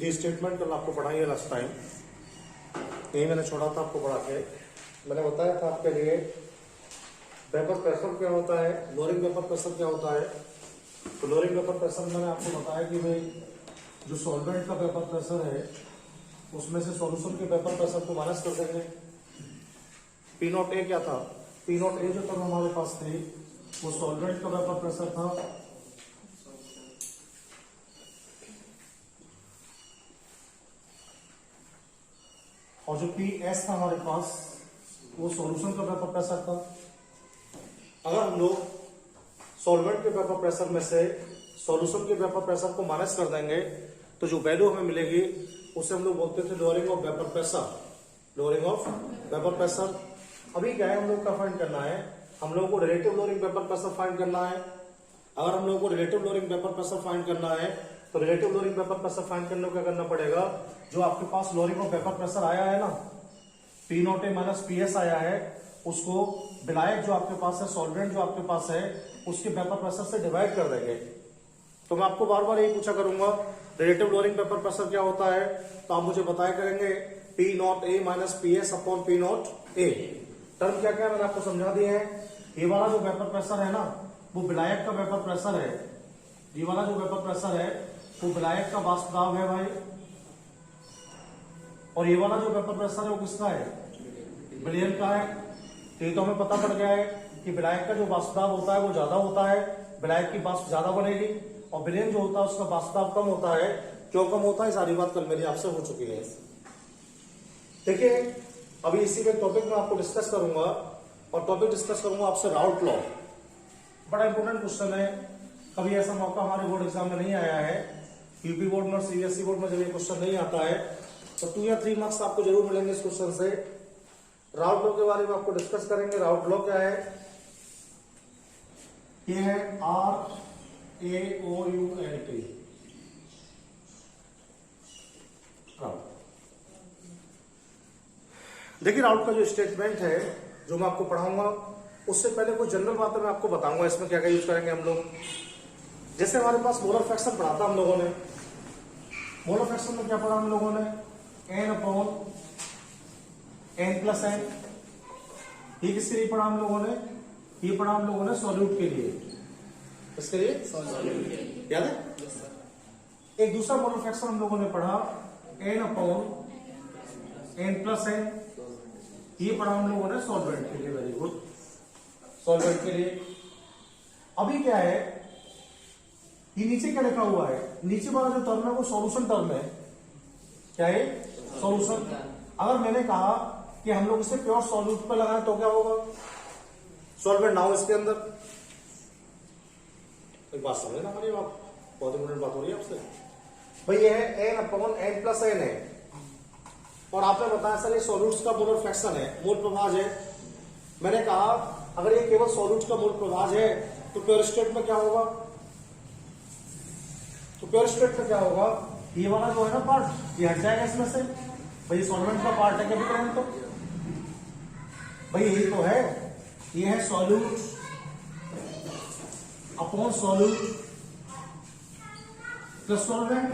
थी स्टेटमेंट, कल आपको पढ़ाई है लास्ट टाइम, यही मैंने छोड़ा था आपको पढ़ा के। मैंने बताया था आपके लिए वेपर प्रेशर क्या होता है, लोअरिंग वेपर प्रेशर क्या होता है। तो लोअरिंग वेपर प्रेशर मैंने आपको बताया कि भाई जो सॉल्वेंट का वेपर प्रेशर है उसमें से सॉल्यूशन के वेपर प्रेशर को माइनस कर देंगे। पी नॉट ए क्या था, पी नॉट ए जो टर्म हमारे पास थी वो सॉल्वेंट का वेपर प्रेशर था, और जो पी एस था हमारे पास वो सॉल्यूशन का वेपर प्रेशर था। अगर हम लोग सॉल्वेंट के वेपर प्रेशर में से सॉल्यूशन के वेपर प्रेशर को माइनस कर देंगे तो जो वैल्यू हमें मिलेगी उसे हम लोग बोलते थे lowering of vapour pressure, lowering of vapour pressure. अभी क्या है, हम लोग का फाइंड करना है, हम लोगों को relative lowering vapour pressure find करना है। अगर हम लोगों को relative lowering vapour pressure find करना है तो relative lowering vapour pressure find करने को क्या करना पड़ेगा, जो आपके पास लोअरिंग ऑफ वेपर प्रेशर आया है ना, P naught A minus P S आया है, उसको विलायक जो आपके पास है, सॉल्वेंट जो आपके पास है, उसके वेपर प्रेशर से डिवाइड कर देंगे। तो मैं आपको बार बार यही पूछा करूंगा रिलेटिव लोअरिंग वेपर प्रेशर क्या होता है, तो आप मुझे बताया करेंगे P naught A minus P S upon P naught A. Term क्या क्या मैंने आपको समझा दिए हैं। ये वाला जो वेपर प्रेशर है ना वो विलायक का वेपर प्रेशर है, ये वाला जो वेपर प्रेशर है वो विलायक का वाष्प दाब है भाई, और ये वाला जो वेपर प्रेशर है वो किसका है, विलयन का है। तो ये तो हमें पता पड़ गया है कि विलायक का जो वाष्प दाब होता है वो ज्यादा होता है, विलायक की वाष्प ज्यादा बनेगी, और विलयन जो होता है उसका वाष्प दाब कम होता है। क्यों कम होता है, सारी बात कल मेरी आपसे हो चुकी है। देखिए अभी इसी में टॉपिक में आपको डिस्कस करूंगा, और टॉपिक डिस्कस करूंगा आपसे राउट लॉ। बड़ा इंपॉर्टेंट क्वेश्चन है, कभी ऐसा मौका हमारे बोर्ड एग्जाम में नहीं आया है, यूपी बोर्ड में और सीबीएसई बोर्ड में जब ये क्वेश्चन नहीं आता है तो 2 या 3 मार्क्स आपको जरूर मिलेंगे इस क्वेश्चन से। राउट लॉ के बारे में आपको डिस्कस करेंगे। राउट लॉ क्या है, ये है RAOULT, राउट। देखिए राउट का जो स्टेटमेंट है जो मैं आपको पढ़ाऊंगा उससे पहले कुछ जनरल बातें मैं आपको बताऊंगा इसमें क्या क्या यूज करेंगे हम लोग। जैसे हमारे पास मोलर फ्रैक्शन पढ़ा था हम लोगों ने, मोलर फ्रैक्शन में क्या पढ़ा हम लोगों ने, n upon n plus n। ये किसके लिए पढ़ा हम लोगों ने, ये पढ़ा हम लोगों ने सॉल्यूट के लिए, किसके लिए, सॉल्यूट, याद है। एक दूसरा मोलर फ्रैक्शन हम लोगों ने पढ़ा n upon n plus n, ये पढ़ा हम लोगों ने सॉल्वेंट के लिए, वेरी गुड, सॉल्वेंट के लिए। अभी क्या है, ये नीचे क्या लिखा हुआ है, नीचे वाला जो टर्म है वो सॉल्यूशन टर्म है, क्या है, सॉल्यूशन। अगर मैंने कहा कि हम लोग इसे प्योर सॉल्यूट पे लगाएं तो क्या होगा, सॉल्वेंट ना हो इसके अंदर। एक बात समझे ना हमारी, बात बहुत इंपॉर्टेंट बात हो रही है आपसे भाई। ये है n upon n plus n है, और आपने बताया सर ये सॉल्यूट्स का मोलर फ्रैक्शन है, मोल प्रभाज है। मैंने कहा अगर ये केवल सॉल्यूट्स का मोल प्रभाज है तो प्योर स्टेट में क्या होगा, तो प्योर स्टेट में क्या होगा, ये वाला जो है ना पार्ट ये हट जाएगा इसमें से, भाई सॉल्वेंट का पार्ट है क्या करें तो भाई यही तो है, ये है solute upon solute plus solvent.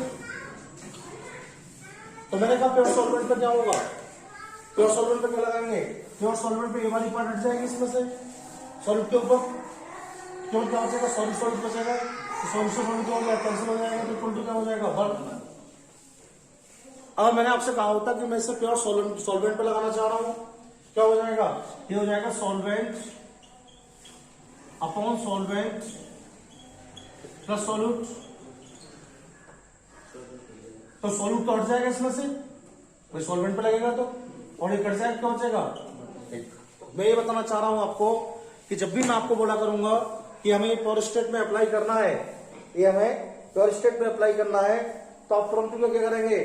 तो मैंने कहा प्योर सॉल्वेंट पे क्या होगा, प्योर सॉल्वेंट पे क्या लगाएंगे, प्योर सॉल्वेंट पे ये वाली पार्ट हट जाएगी इसमें से सॉल्यूट के ऊपर, क्यों क्या हो जाएगा, सॉल्यूट सॉल्यूट बचेगा, सॉल्यूशन होने क्या हो जाएगा, कैंसिल हो जाएगा, तो इक्वल टू क्या हो जाएगा, 1। अगर मैंने आपसे कहा होता कि मैं इसे प्योर सॉल्वेंट पे लगाना चाह रहा हूं, क्या हो जाएगा, ये हो जाएगा solvent upon solvent plus solute, तो सॉल्यूट तो हट जाएगा इसमें से, कोई सॉल्वेंट पे लगेगा तो, और ये कट जाएगा, क्या बचेगा। मैं ये बताना चाह रहा हूं आपको कि जब भी मैं आपको बोला करूंगा कि हमें प्योर स्टेट में अप्लाई करना है, ये हमें प्योर स्टेट में अप्लाई करना है, तो आप तुरंत क्या करेंगे,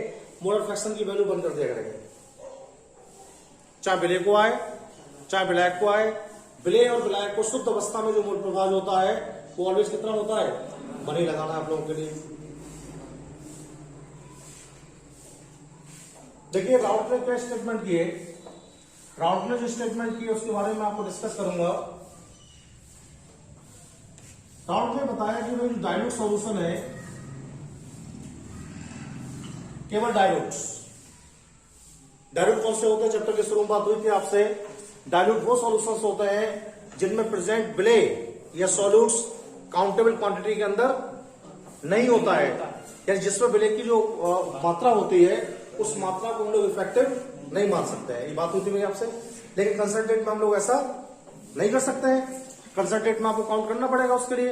मोलर फ्रैक्शन की वैल्यू बंद कर दिया करेंगे, चाहे विलय को आए चाहे विलायक को आए। विलय और विलायक को शुद्ध अवस्था में जो मोल प्रभाज होता है वो ऑलवेज कितना होता है, 1 ही लगाना है आप लोगों के लिए। देखिए राउट ने क्या स्टेटमेंट किए, राउट ने जो स्टेटमेंट किए उसके बारे में आपको डिस्कस करूंगा। राउट ने बताया कि जो डाइल्यूट सॉल्यूशन है केवल डायल्यूट्स। डायल्यूट कौन से होते हैं? चैप्टर के शुरू में बात हुई थी आपसे, डायल्यूट वो सॉल्यूशंस होते हैं जिनमें प्रेजेंट बिले या सॉल्यूट्स काउंटेबल क्वांटिटी के अंदर नहीं होता है, यानी जिसमें बिले की जो मात्रा होती है उस मात्रा को हम लोग इफेक्टिव नहीं मान सकते हैं। ये बात होती है आपसे। लेकिन कंसंट्रेट में हम लोग ऐसा नहीं कर सकते हैं। कंसंट्रेट में आपको काउंट करना पड़ेगा उसके लिए।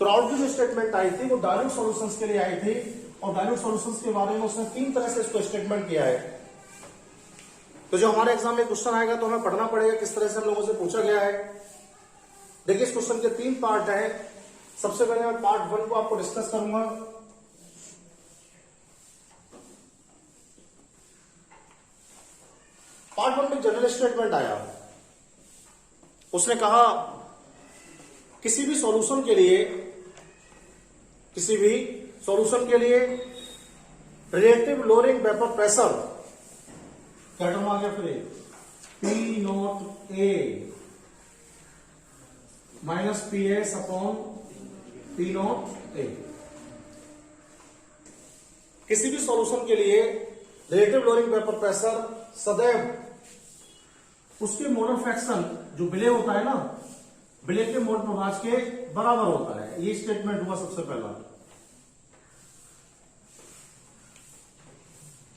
तो राउट की जो स्टेटमेंट आई थी वो डायल्यूट सॉल्यूशंस के लिए आई थी, और डायल्यूट सॉल्यूशंस के बारे में उसने 3 तरह से इसको स्टेटमेंट किया है। तो जो हमारे एग्जाम में क्वेश्चन आएगा तो हमें पढ़ना पड़ेगा किस तरह से हम लोगों से पूछा गया है। देखिए, इस क्वेश्चन के 3 पार्ट हैं। सबसे पहले मैं पार्ट 1 को आपको डिस्कस करूंगा। पार्ट 1 में जनरल स्टेटमेंट आया। उसने कहा किसी भी सॉल्यूशन के लिए रिलेटिव लोअरिंग वेपर प्रेशर, क्या टर्म आ गया फिर, P naught A minus P S upon P naught ए। किसी भी सॉल्यूशन के लिए रिलेटिव लोअरिंग वेपर प्रेशर सदैव उसके मोलर फ्रैक्शन जो बिले होता है ना, बिले के मोल प्रभाज के बराबर होता है। ये स्टेटमेंट हुआ सबसे पहला।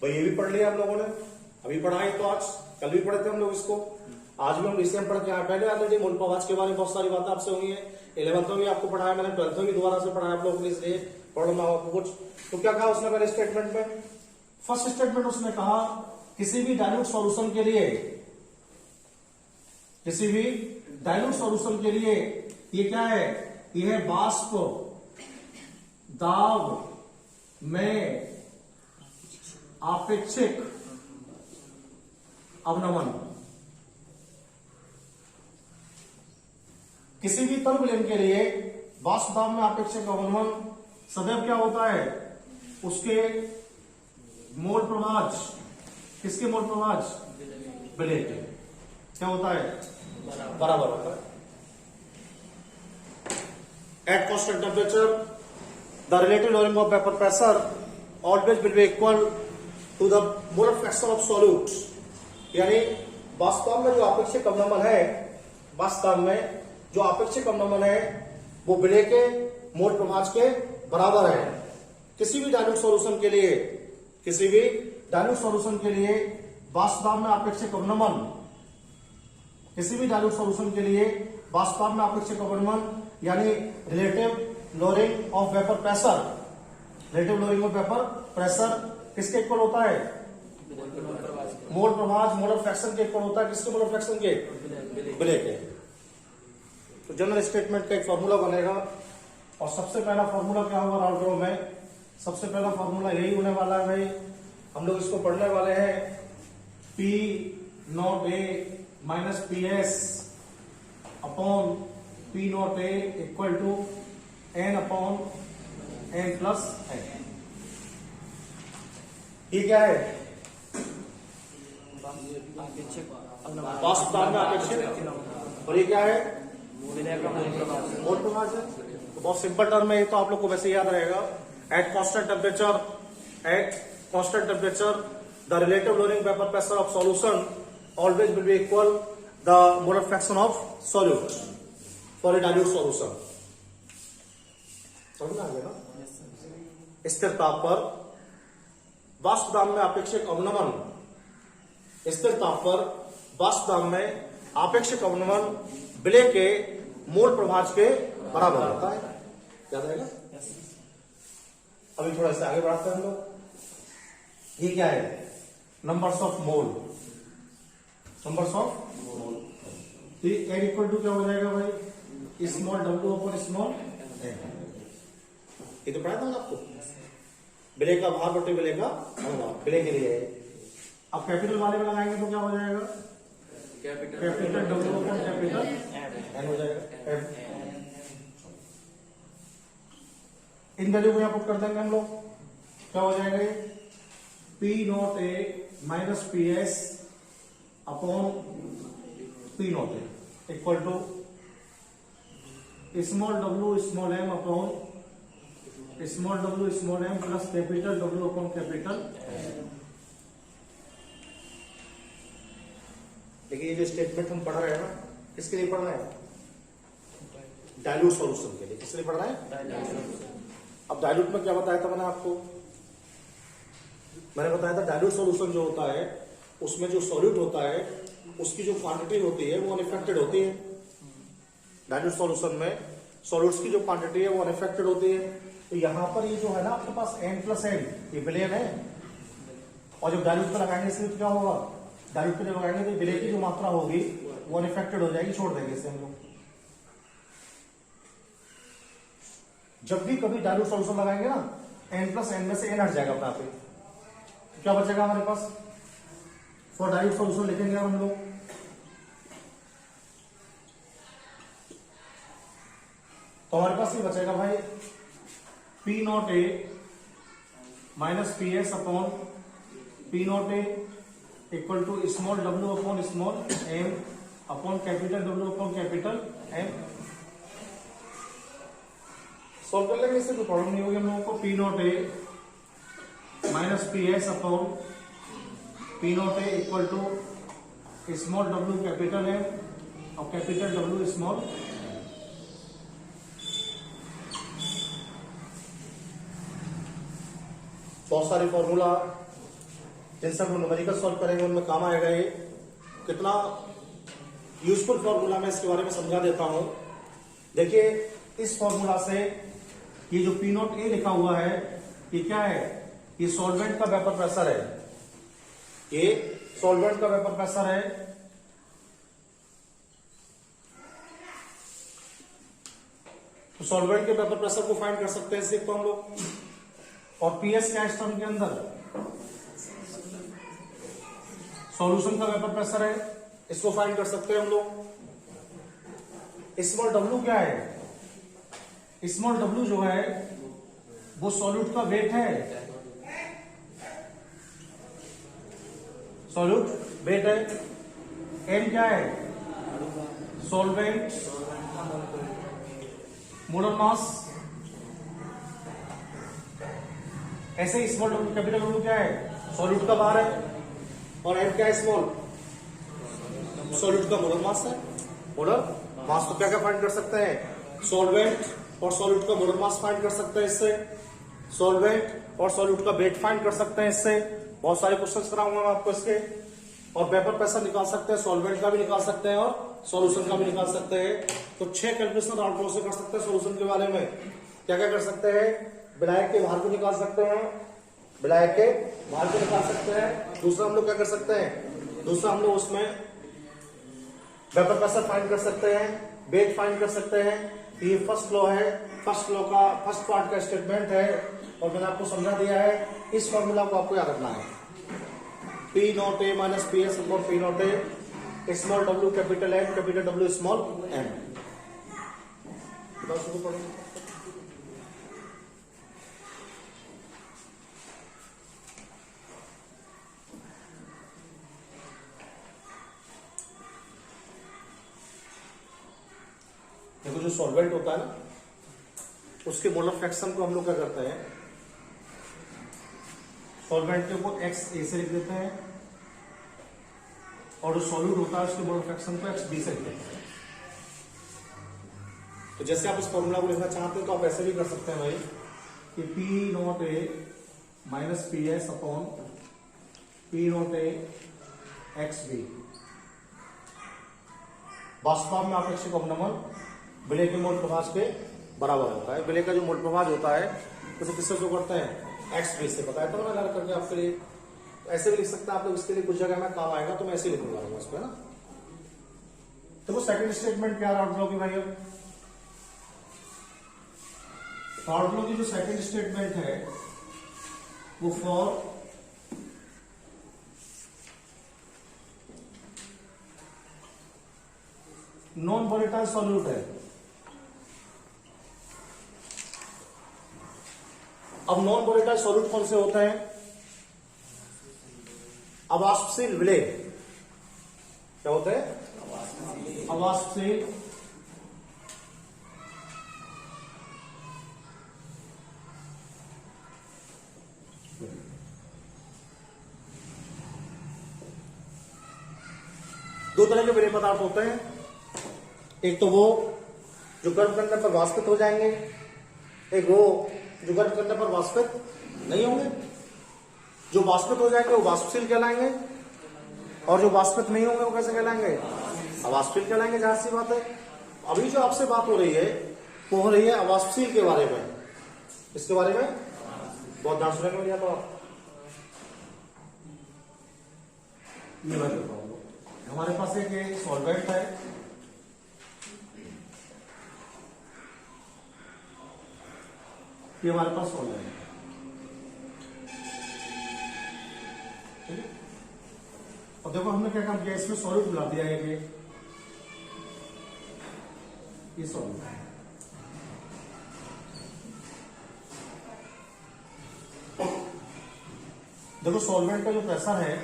भाई ये भी पढ़ लिया हम लोगों ने, अभी पढ़ा है तो आज, कल भी पढ़े थे हम लोग इसको, आज भी हम इसे पढ़ के आए। पहले ऑलरेडी मोल प्रभाज के बारे में बहुत सारी बातें आपसे हुई है। 11th में भी आपको पढ़ाया मैंने, 12th में भी दोबारा से पढ़ाया आप लोगों के लिए, इसलिए पढ़ना आपको कुछ। तो क्या कहा उसने पहले स्टेटमेंट में? फर्स्ट स्टेटमेंट उसने कहा किसी भी डायल्यूट सॉल्यूशन के लिए ये क्या है? ये है वाष्प दाब में आपेक्षिक अवनमन। किसी भी तरल विलयन के लिए वाष्प दाब में आपेक्षिक अवनमन सदैव क्या होता है? उसके मोल प्रभाज, किसके मोल प्रभाज? बिले के क्या होता है? बराबर होता है। At constant temperature, the relative lowering of vapor pressure always will be equal to the molar fraction of solute। यानी वास्तव में जो आपेक्षिक अवनमन है, वो बिले के मोल प्रभाज के बराबर है। किसी भी डायल्यूट सॉल्यूशन के लिए वास्तव में आपेक्षिक अवनमन यानी relative lowering of vapour pressure किसके इक्वल होता है? मोल प्रभाज मोलर फ्रैक्शन के इक्वल होता है। किसके मोलर फ्रैक्शन के? बिले के। तो जनरल स्टेटमेंट का एक फॉर्मूला बनेगा, और सबसे पहला फॉर्मूला क्या होगा राउटर में? सबसे पहला फॉर्मूला यही होने वाला है भाई, हम लोग इसको पढ़ने वाले हैं, P naught A minus P S upon P naught A equal to N upon N plus N. ये क्या है? वाष्प दाब में आपेक्षिक, और ये क्या है? मोल प्रभाज है। तो बहुत सिंपल टर्म है ये, तो आप लोग को वैसे याद रहेगा। At constant temperature the relative lowering vapour pressure of solution always will be equal the molar fraction of solute for a dilute solution. समझ में आ गया ना? स्थिर ताप पर वाष्प दाब में आपेक्षिक अवनमन, स्थिर ताप पर वाष्प दाब में आपेक्षिक अवनमन बिले के मोल प्रभाज के बराबर होता है। याद रहेगा? अभी थोड़ा सा आगे बढ़ाते हैं हम लोग। ये क्या है? Numbers of mole. तो एन इक्वल टू क्या हो जाएगा भाई? Small W upon small N. ये तो पढ़ा था आपको, बिले का भार बटे बिले का अनुपात, बिले के लिए है। अब कैपिटल वाले में लगाएंगे तो क्या हो जाएगा? Capital W upon capital N हो जाएगा। इन वैल्यू को यहां पुट कर देंगे हम लोग, क्या हो जाएगा? P naught A minus P S upon P naught A equal to small W small M upon small W small M plus capital W upon capital. लेकिन ये जो स्टेटमेंट हम पढ़ रहे हैं ना, किसके लिए पढ़ रहे हैं? डाइल्यूट सॉल्यूशन के लिए। किसके लिए पढ़ रहे हैं? अब डाइल्यूट में क्या बताया था मैंने आपको? मैंने बताया था डाइल्यूट सॉल्यूशन जो होता है उसमें जो सॉल्यूट होता है उसकी जो क्वांटिटी होती है वो अनइफेक्टेड होती है। डाइल्यूट सॉल्यूशन में सॉल्यूट्स की जो क्वांटिटी है वो अनइफेक्टेड होती है। तो यहां पर ये जो है ना आपके पास n+n ये विलेय है, और जब डाइल्यूट पे लगाएंगे इसमें क्या होगा? डाइल्यूट पे जब लगाएंगे तो विलेय की जो मात्रा होगी वो अनइफेक्टेड हो जाएगी, छोड़ देंगे इसे हम लोग। जब भी कभी डाइल्यूट सॉल्यूशन लगाएंगे ना n+n में से n हट जाएगा अपना पे, क्या बचेगा हमारे पास? फॉर डाइल्यूट सॉल्यूशन लिखेंगे हम लोग तो हमारे पास ये बचेगा भाई P0A minus PS upon P0A equal to small w upon small m upon capital W upon capital M। Solve कर लेंगे, इससे कोई प्रॉब्लम नहीं होगी हम लोगों को। P0A minus PS upon P0A equal to small w capital M और कैपिटल W स्मॉल। बहुत सारे फॉर्मूला जिनसे हम न्यूमेरिकल सॉल्व करेंगे उनमें काम आएगा। ये कितना यूजफुल फॉर्मूला मैं इसके बारे में समझा देता हूं। देखिए इस फॉर्मूला से ये जो P0A लिखा हुआ है ये क्या है? ये सॉल्वेंट का वेपर प्रेशर है। ये सॉल्वेंट का वेपर प्रेशर है। तो सॉल्वेंट के वेपर प्रेशर को फाइंड कर सकते हैं इससे तो हम लोग। और PS क्या है इस टर्म के अंदर? सॉल्यूशन का वेपर प्रेशर है, इसको फाइंड कर सकते हैं हम लोग। स्मॉल w क्या है? स्मॉल w जो है वो सॉल्यूट का वेट है। सॉल्यूट वेट है। m क्या है? Solvent molar mass. ऐसे ही स्मॉल w कैपिटल W क्या है? सॉल्यूट का भार है। और m क्या है? स्मॉल सॉल्यूट का मोलर मास है। मोलर मास को क्या क्या फाइंड कर सकते हैं? सॉल्वेंट और सॉल्यूट का मोलर मास फाइंड कर सकते हैं इससे। सॉल्वेंट और सॉल्यूट का वेट फाइंड कर सकते हैं इससे। बहुत सारे क्वेश्चंस कराऊंगा मैं आपको इसके। और वेपर प्रेशर निकाल सकते हैं, सॉल्वेंट का भी निकाल सकते हैं और सॉल्यूशन का भी निकाल सकते हैं। तो 6 कैलकुलेशन आउटपुट से कर सकते हैं सॉल्यूशन के बारे में। क्या क्या कर सकते हैं? विलायक के भार को निकाल सकते हैं, विलायक के भार को निकाल सकते हैं। दूसरा हम लोग क्या कर सकते हैं? दूसरा हम लोग उसमें वेपर प्रेशर फाइंड कर सकते हैं, वेट फाइंड कर सकते हैं। ये फर्स्ट लॉ है, फर्स्ट लॉ का फर्स्ट पार्ट का स्टेटमेंट है और मैंने आपको समझा दिया है। इस फॉर्मूला को आपको याद रखना है। P0A minus PS upon P0A small w capital M capital W small m। देखो जो सॉल्वेंट होता है ना उसके मोलर फ्रैक्शन को हम लोग क्या करते हैं? सॉल्वेंट के को XA से लिख देते हैं और जो सॉल्यूट होता है उसके मोलर फ्रैक्शन को XB से लिख देते हैं। तो जैसे आप इस फॉर्मूला को लिखना चाहते हैं तो आप ऐसे भी कर सकते हैं भाई कि P0A minus PS upon P0A XB। वास्तव में आप इससे कॉमन विलेय के मोल प्रभाज के बराबर होता है। विलेय का जो मोल प्रभाज होता है उसे किससे शो करते हैं? XB से। बताया तो मैंने करके आपके लिए। ऐसे भी लिख सकते हैं आप लोग, इसके लिए कुछ जगह में काम आएगा तो मैं ऐसे ही लिखूंगा उसको, है ना। तो वो सेकंड स्टेटमेंट क्या है आउटलॉ की भाई? अब आउटलॉ की जो सेकंड स्टेटमेंट है वो फॉर नॉन वोलेटाइल सॉल्यूट है। अब नॉन वोलेटाइल सॉल्यूट कौन से होते हैं? अवाष्पशील विलेय। क्या होते हैं? अवाष्पशील तरह के विलेय पदार्थ होते हैं, एक तो वो जो गर्म करने पर वाष्पित हो जाएंगे, एक वो जो गर्म करने पर वाष्पित नहीं होंगे। जो वाष्पित हो जाएंगे वो वाष्पशील कहलाएंगे, और जो वाष्पित नहीं होंगे वो कैसे कहलाएंगे? अवाष्पशील कहलाएंगे। जहां सी बात है। अभी जो आपसे बात हो रही है वो हो रही है अवाष्पशील के बारे में। इसके बारे में बहुत ध्यान सुनेंगे भैया। तो आप ये मैं करता हूं, हमारे पास एक सॉल्वेंट है, ये हमारे पास सॉल्वेंट है, ठीक है। और देखो हमने क्या काम किया, इसमें सॉल्यूट मिला दिया है, ये सॉल्यूट है। देखो सॉल्वेंट का जो प्रेशर है,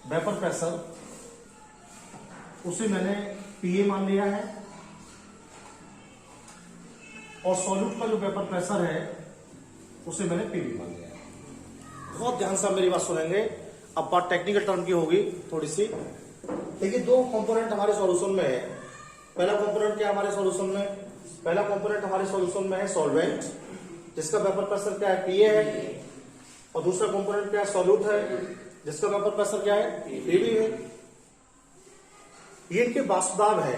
वेपर प्रेशर, उसे मैंने पीए मान लिया है, और सॉल्यूट का जो वेपर प्रेशर है उसे मैंने पीवी मान लिया है। बहुत ध्यान से मेरी बात सुनेंगे। अब बात टेक्निकल टर्म की होगी थोड़ी सी। देखिए दो कंपोनेंट हमारे सॉल्यूशन में है। पहला कंपोनेंट क्या हमारे सॉल्यूशन में? पहला कंपोनेंट हमारे सॉल्यूशन में है सॉल्वेंट, जिसका वेपर प्रेशर क्या है? पीए है। और दूसरा कंपोनेंट क्या है? सॉल्यूट है, जिसका वेपर प्रेशर क्या है? पीवी है। ये इनके वाष्प दाब है।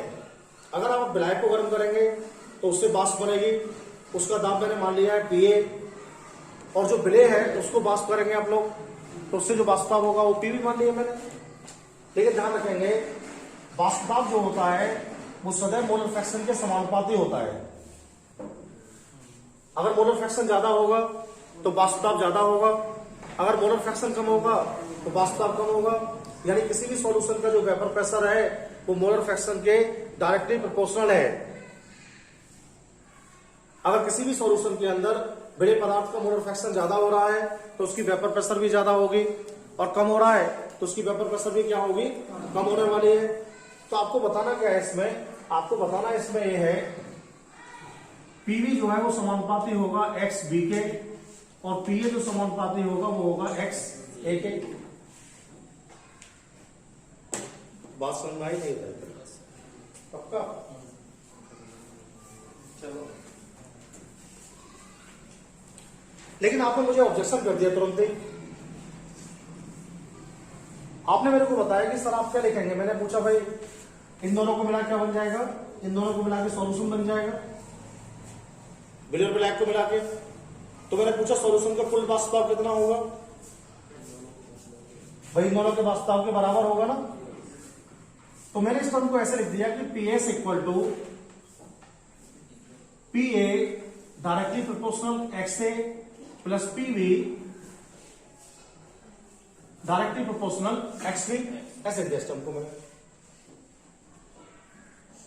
अगर आप विलायक को गर्म करेंगे तो उससे वाष्प बनेगी, उसका दाब मैंने मान लिया है पीए। और जो विलेय है उसको वाष्प करेंगे आप लोग, तो उससे जो वाष्प दाब होगा वो पीवी मान लिया मैंने। लेकिन ध्यान रखेंगे, वाष्प दाब जो होता है वो सदैव मोलर फ्रैक्शन के समानुपाती होता है। अगर मोलर फ्रैक्शन ज्यादा होगा तो वाष्प दाब ज्यादा होगा, अगर मोलर फ्रैक्शन कम होगा तो वाष्प दाब कम होगा। यानी किसी भी सॉल्यूशन का जो वेपर प्रेशर है वो मोलर फ्रैक्शन के डायरेक्टली प्रोपोर्शनल है। अगर किसी भी सॉल्यूशन के अंदर विलेय पदार्थ का मोलर फ्रैक्शन ज्यादा हो रहा है तो उसकी वेपर प्रेशर भी ज्यादा होगी, और कम हो रहा है तो उसकी वेपर प्रेशर भी क्या होगी? कम होने वाली है। तो आपको बताना क्या है इसमें? आपको बताना इसमें यह है, पीवी जो है वो समानुपाती होगा एक्स बी के, और पीए जो समानुपाती होगा वो होगा एक्स ए के। बात समझ में आई नहीं? पक्का? चलो। लेकिन आपने मुझे ऑब्जेक्शन कर दिया तुरंत ही। आपने मेरे को बताया कि सर आप क्या लिखेंगे? मैंने पूछा भाई इन दोनों को मिला क्या बन जाएगा? इन दोनों को मिला के सॉल्यूशन बन जाएगा, विलेय और विलायक को मिला के। तो मैंने पूछा सॉल्यूशन का कुल वाष्प दाब कितना होगा? भाई इन दोनों के वाष्प दाब के बराबर होगा ना। तो मैंने इस टर्म को ऐसे लिख दिया कि PS equal to PA directly proportional X A plus PV directly proportional X B, ऐसे दिया इस टर्म को मैंने।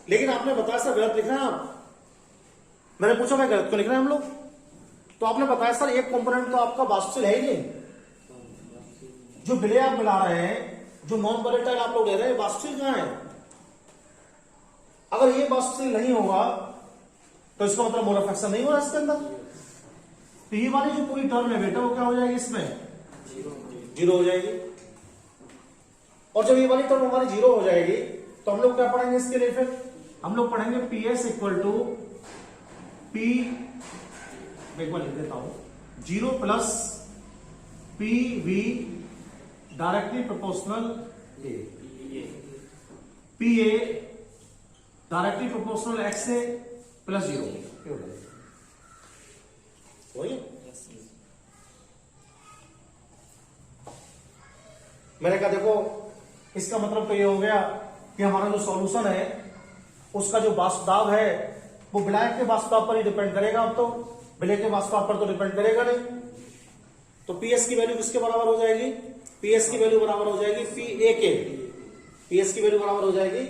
लेकिन आपने बताया सर गलत लिख रहे हैं आप। मैंने पूछा मैं गलत क्यों लिख रहे हैं हम लोग? तो आपने बताया सर एक कंपोनेंट तो आपका वाष्पशील है ही नहीं। जो विलेय आप मिला रहे हैं, जो नॉन वोलेटाइल आप लोग ले रहे हैं, वाष्पशील कहां है? अगर ये वाष्पशील नहीं होगा तो इसका मतलब मोलर फ्रैक्शन नहीं हो रहा इसके अंदर। तो ये वाली जो पूरी टर्म है बेटा वो क्या हो जाएगी? इसमें जीरो हो जाएगी। और जब ये वाली टर्म हमारी जीरो हो जाएगी तो हम लोग क्या पढ़ेंगे इसके लिए? फिर हम लोग पढ़ेंगे पीएस इक्वल टू पी, एक बार लिख देता हूं, zero plus P V directly proportional A, P A directly proportional X A plus zero. वही मैंने कहा देखो इसका मतलब तो ये हो गया कि हमारा जो सॉल्यूशन है उसका जो वाष्प दाब है वो विलायक के वाष्प दाब पर ही डिपेंड करेगा। अब तो विलेय के वाष्प दाब पर तो डिपेंड करेगा नहीं। तो पीएस की वैल्यू किसके बराबर हो जाएगी? पीएस की वैल्यू बराबर हो जाएगी पी ए के। पीएस की वैल्यू बराबर हो जाएगी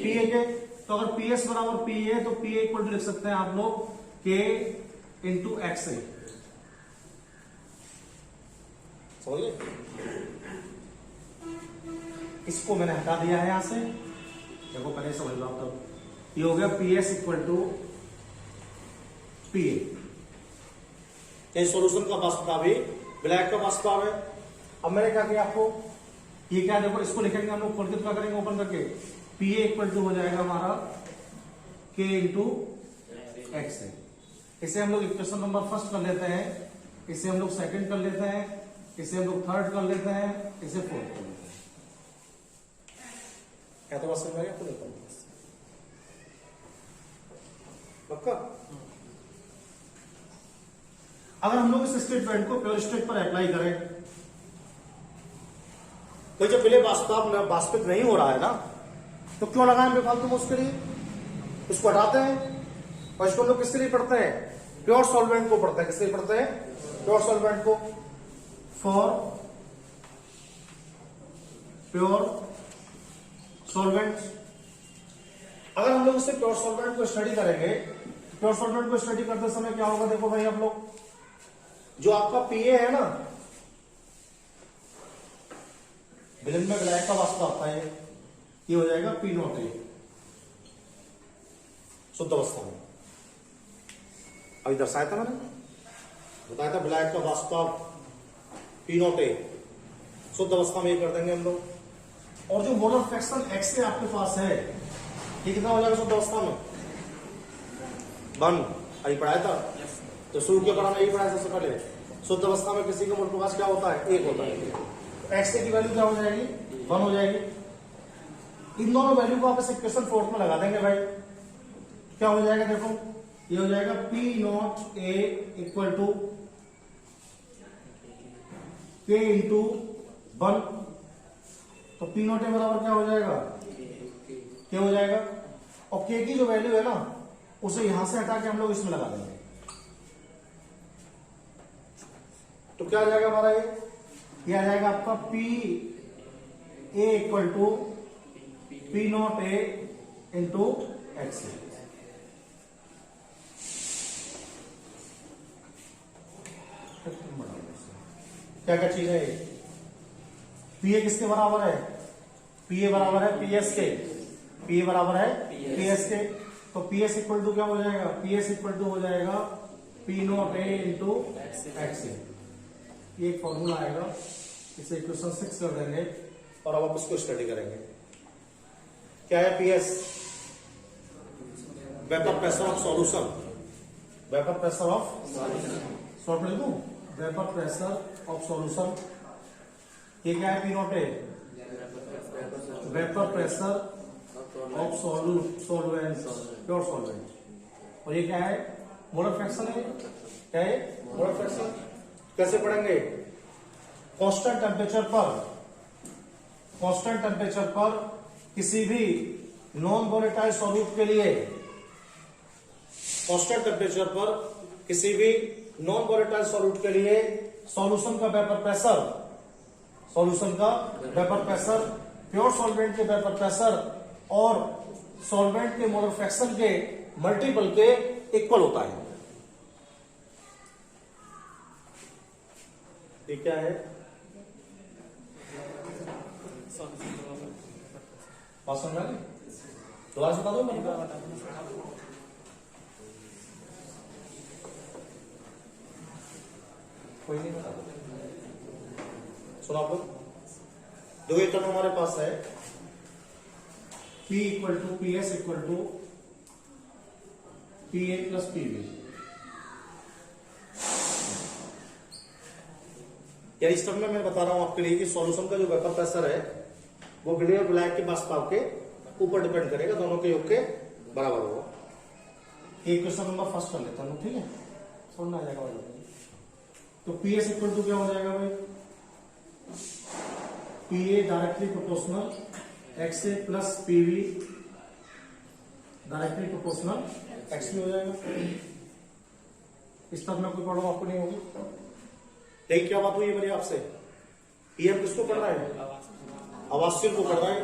पी ए के। तो अगर पीएस बराबर पी ए तो पी ए इक्वल टू लिख सकते हैं आप लोग के इंटू एक्स ए। समझिए, इसको मैंने हटा दिया है यहां से। देखो पहले समझ लो आप। तो ये हो गया पीएस इक्वल टू पीए। ये सॉल्यूशन का वाष्प दाब है, विलायक का वाष्प दाब है। अब मैंने क्या किया आपको, ये क्या देखो, इसको लिखेंगे हम लोग खोल के, क्या करेंगे ओपन करके, पी ए इक्वल टू हो जाएगा हमारा के इंटू एक्स है। इसे हम लोग इक्वेशन नंबर फर्स्ट कर लेते हैं, इसे हम लोग सेकंड कर लेते हैं, इसे हम लोग थर्ड कर लेते हैं, इसे फोर्थ कर लेते हैं। क्या तो बस समझ में आपको देखो पक्का। अगर हम लोग इस स्टेटमेंट को प्योर स्टेट पर अप्लाई करें तो जब बिले वास्तविक नहीं हो रहा है ना, तो क्यों लगाएं बेफालतू में उसके लिए, उसको हटाते हैं और इसको हम लोग किसके लिए पढ़ते हैं, प्योर सॉल्वेंट को पढ़ते हैं। किसके लिए पढ़ते हैं, प्योर सॉल्वेंट को। फॉर प्योर सॉल्वेंट, अगर हम लोग इससे प्योर सॉल्वेंट को स्टडी करेंगे, प्योर सॉल्वेंट को स्टडी करते समय क्या होगा, देखो भाई आप लोग, जो आपका पीए है ना, विलेन में ग्लाइक का वास्ता आता है, ये हो जाएगा पी नॉट ए शुद्ध अवस्था में। अभी दर्शाया था मैंने, बताया था ब्लैक का वास्तव पी नॉट ए शुद्ध अवस्था में ये कर देंगे हम लोग। और जो मोलर फ्रैक्शन एक्स से आपके पास है, ये कितना हो जाएगा शुद्ध अवस्था में, 1। अभी पढ़ाया था, तो शुरू के पढ़ा में यही पढ़ाया सबसे पहले। शुद्ध अवस्था में किसी का मोल प्रकाश क्या होता है, 1 होता है। एक्स की वैल्यू क्या हो जाएगी, 1 हो जाएगी। इन दोनों वैल्यू को आप इस इक्वेशन फोर्थ में लगा देंगे भाई, क्या हो जाएगा देखो, ये हो जाएगा P naught A equal to K into 1। तो पी नॉट ए बराबर क्या हो जाएगा, के हो जाएगा। और के की जो वैल्यू है ना, उसे यहां से हटा के हम लोग इसमें लगा देंगे, तो क्या आ जाएगा हमारा, ये आ जाएगा आपका P A equal to P naught A into X. क्या क्या चीज है ये, पी ए किसके बराबर है, पी ए बराबर है पी एस के, पी ए बराबर है पी एस के। तो पी एस इक्वल टू क्या हो जाएगा, पी एस इक्वल टू हो जाएगा P naught A into x. ये एक फॉर्मूला आएगा, इसे इक्वेशन 6 कर देंगे और अब आप उसको स्टडी करेंगे। क्या है PS, vapour pressure of solution, vapour pressure of short में लिख दूं, वेपर प्रेशर ऑफ सॉल्यूशन। ये क्या है, P naught A, vapour pressure of solvent, pure solvent. और ये क्या है, मोलर फ्रैक्शन है। क्या है, मोलर फ्रैक्शन। कैसे पढ़ेंगे, कांस्टेंट टेम्परेचर पर किसी भी नॉन वोलेटाइल सॉल्यूट के लिए, कांस्टेंट टेम्परेचर पर किसी भी नॉन वोलेटाइल सॉल्यूट के लिए सॉल्यूशन का वेपर प्रेशर, प्योर सॉल्वेंट के वेपर प्रेशर और सॉल्वेंट के मोलर फ्रैक्शन के मल्टीपल के इक्वल होता है। ये क्या है, बात समझ में, दोबारा बता दो मैं, कोई नहीं बता, सुनो आप लोग। देखो ये टर्म हमारे पास है P equal to P S equal to P A plus P B. यार इस टर्म में मैं बता रहा हूं आपके लिए कि सॉल्यूशन का जो वेपर प्रेशर है वो ग्रे और ब्लैक के वास्तव के ऊपर डिपेंड करेगा, दोनों के योग के बराबर होगा। एक क्वेश्चन नंबर फर्स्ट कर लेता हूं, ठीक है, समझ आ जाएगा भाई। तो पी एस इक्वल टू क्या हो जाएगा भाई, P A directly proportional X A plus P V directly proportional X B हो जाएगा। इस तरफ में कोई प्रॉब्लम आपको नहीं होगी। देखिए क्या बात हुई है मेरी आपसे, पीएम किसको पढ़ रहा है, अवास्तिल को पढ़ रहा है,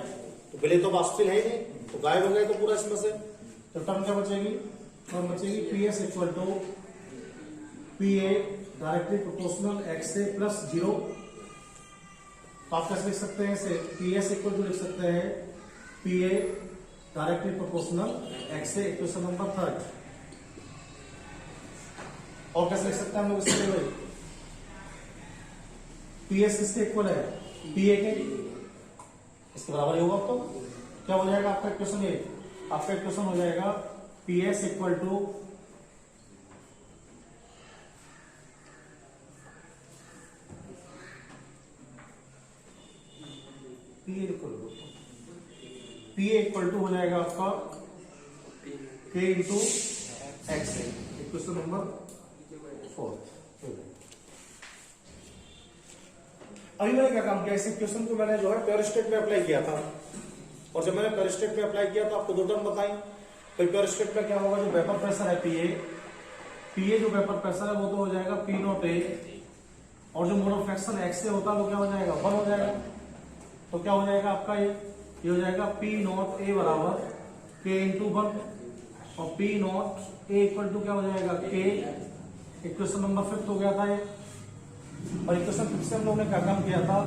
तो पहले तो वास्तविल है ही नहीं, तो गायब हो गया तो पूरा इसमें से। तो टर्म क्या बचेगी, टर्म बचेगी P S equal to P A directly proportional X A plus 0। तो आप कैसे लिख सकते हैं इसे, पी एस इक्वल टू लिख सकते हैं P A directly proportional X A, equation number 3। और कैसे लिख सकते हैं हम लोग इसके लिए, पी एस किसके इक्वल है, पी ए के, इसके बराबर ही होगा। तो क्या हो जाएगा आपका इक्वेशन? ये आपका इक्वेशन हो जाएगा P S equal to P equal to हो जाएगा आपका K into x. Equation number 4। अभी मैंने क्या काम किया, इस इक्वेशन को मैंने जो है प्योर स्टेट में अप्लाई किया था, और जब मैंने प्योर स्टेट में अप्लाई किया तो आपको दो टर्म बताई। तो प्योर स्टेट में क्या होगा, जो वेपर प्रेशर है पीए जो वेपर प्रेशर है वो तो हो जाएगा पी नॉट ए, और जो मोल ऑफ फ्रैक्शन एक्स से होता है वो क्या हो जाएगा 1 हो जाएगा। तो क्या हो जाएगा आपका ये हो जाएगा पी नॉट ए बराबर के इंटू 1, और P naught A equal to क्या हो जाएगा के। इक्वेशन नंबर 5 हो गया था ये। और इक्वेशन 5 से हम लोगों ने क्या काम किया था,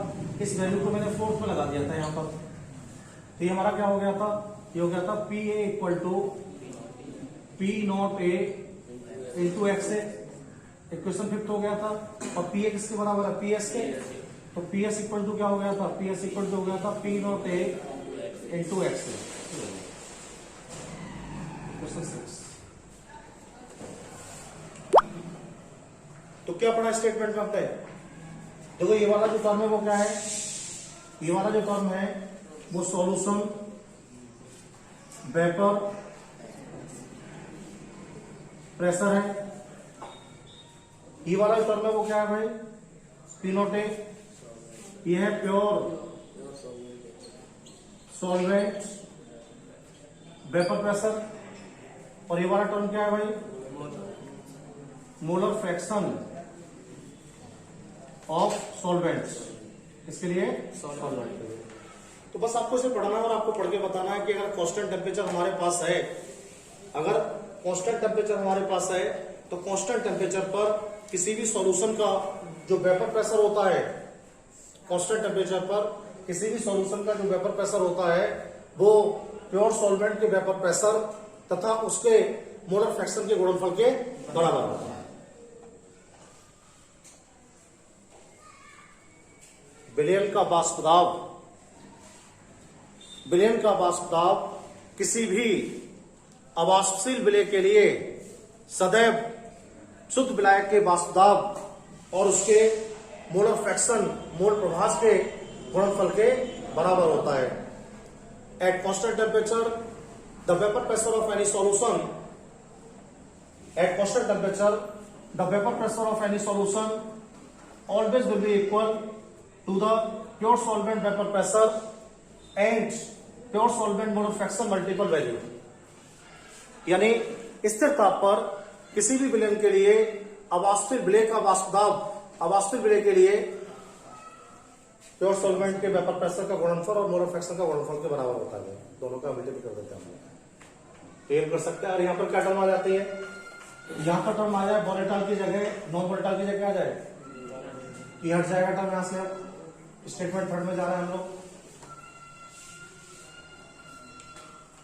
इस वैल्यू को मैंने 4 में लगा दिया था यहाँ पर। तो ये हमारा क्या हो गया था, ये हो गया था P A equal to P naught A into X A. Equation 5 हो गया था। और पी ए किसके बराबर है, पी एस के। तो पी एस इक्वल टू क्या हो गया था, पी एस इक्वल टू हो गया था P naught A into X A. Question 6। तो क्या पढ़ा स्टेटमेंट में आपने? देखो ये वाला जो टर्म है वो क्या है, ये वाला जो टर्म है वो सॉल्यूशन वेपर प्रेशर है। ये वाला जो टर्म है वो क्या है भाई, पी नॉट ए। ये है प्योर सॉल्वेंट वेपर प्रेशर। और ये वाला टर्म क्या है भाई, मोलर फ्रैक्शन ऑफ सॉल्वेंट्स, इसके लिए सॉल्वेंट। तो बस आपको इसे पढ़ना है और आपको पढ़ के बताना है कि अगर कांस्टेंट टेम्परेचर हमारे पास है, अगर कांस्टेंट टेम्परेचर हमारे पास है तो कांस्टेंट टेम्परेचर पर किसी भी सॉल्यूशन का जो वेपर प्रेशर होता है, कांस्टेंट टेम्परेचर पर किसी भी सॉल्यूशन का जो वेपर प्रेशर होता है वो प्योर सॉल्वेंट के वेपर प्रेशर तथा उसके मोलर फ्रैक्शन के गुणनफल के बराबर होता है। विलयन का वाष्प दाब किसी भी अवाष्पशील विलय के लिए सदैव शुद्ध विलायक के वाष्प दाब और उसके मोलर फ्रैक्शन मोल प्रभास के गुणनफल के बराबर होता है। At constant temperature the vapour pressure of any solution, at constant temperature the vapour pressure of any solution always will be equal to the pure solvent vapor pressure and pure solvent mole fraction multiple value। यानी स्थिर ताप पर किसी भी विलयन के लिए अवाष्पित विलय का वाष्प दाब अवाष्पित विलय के लिए प्योर सॉल्वेंट के वेपर प्रेशर का गुणनफल और मोलर फ्रैक्शन का गुणनफल के बराबर होता है। दोनों का मल्टीप्लाई कर देते हैं, क्लियर कर सकते हैं। और यहाँ पर क्या टर्म आ जाती है, यहाँ पर टर्म आ जाए वोलेटाइल की जगह नॉन वोलेटाइल की जगह आ जाए, ये हट जाएगा टर्म यहां से। अब स्टेटमेंट 3 में जा रहे हैं हम लोग।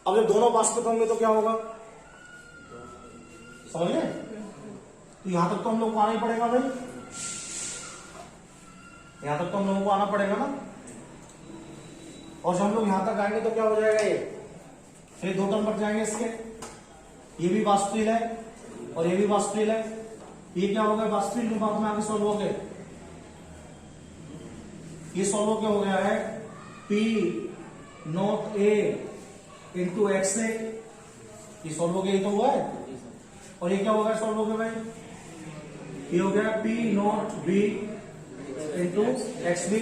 अब जब दोनों वाष्पित होंगे तो क्या होगा, समझिए। तो यहां तक तो हम लोग को आना ही पड़ेगा भाई, यहां तक तो हम लोगों को आना पड़ेगा ना। और जब हम लोग यहां तक आएंगे तो क्या हो जाएगा, ये 2 टर्म बच जाएंगे इसके। ये भी वाष्पशील है और ये भी वाष्पशील है। ये क्या होगा, वाष्पशील अनुपात में आगे सॉल्व हो गए। ये सॉल्व क्या हो गया है, P naught A into X A. ये सॉल्व हो गया, ये तो हुआ है। और ये क्या हो गया, सॉल्व हो गया भाई, ये हो गया P naught B into X B.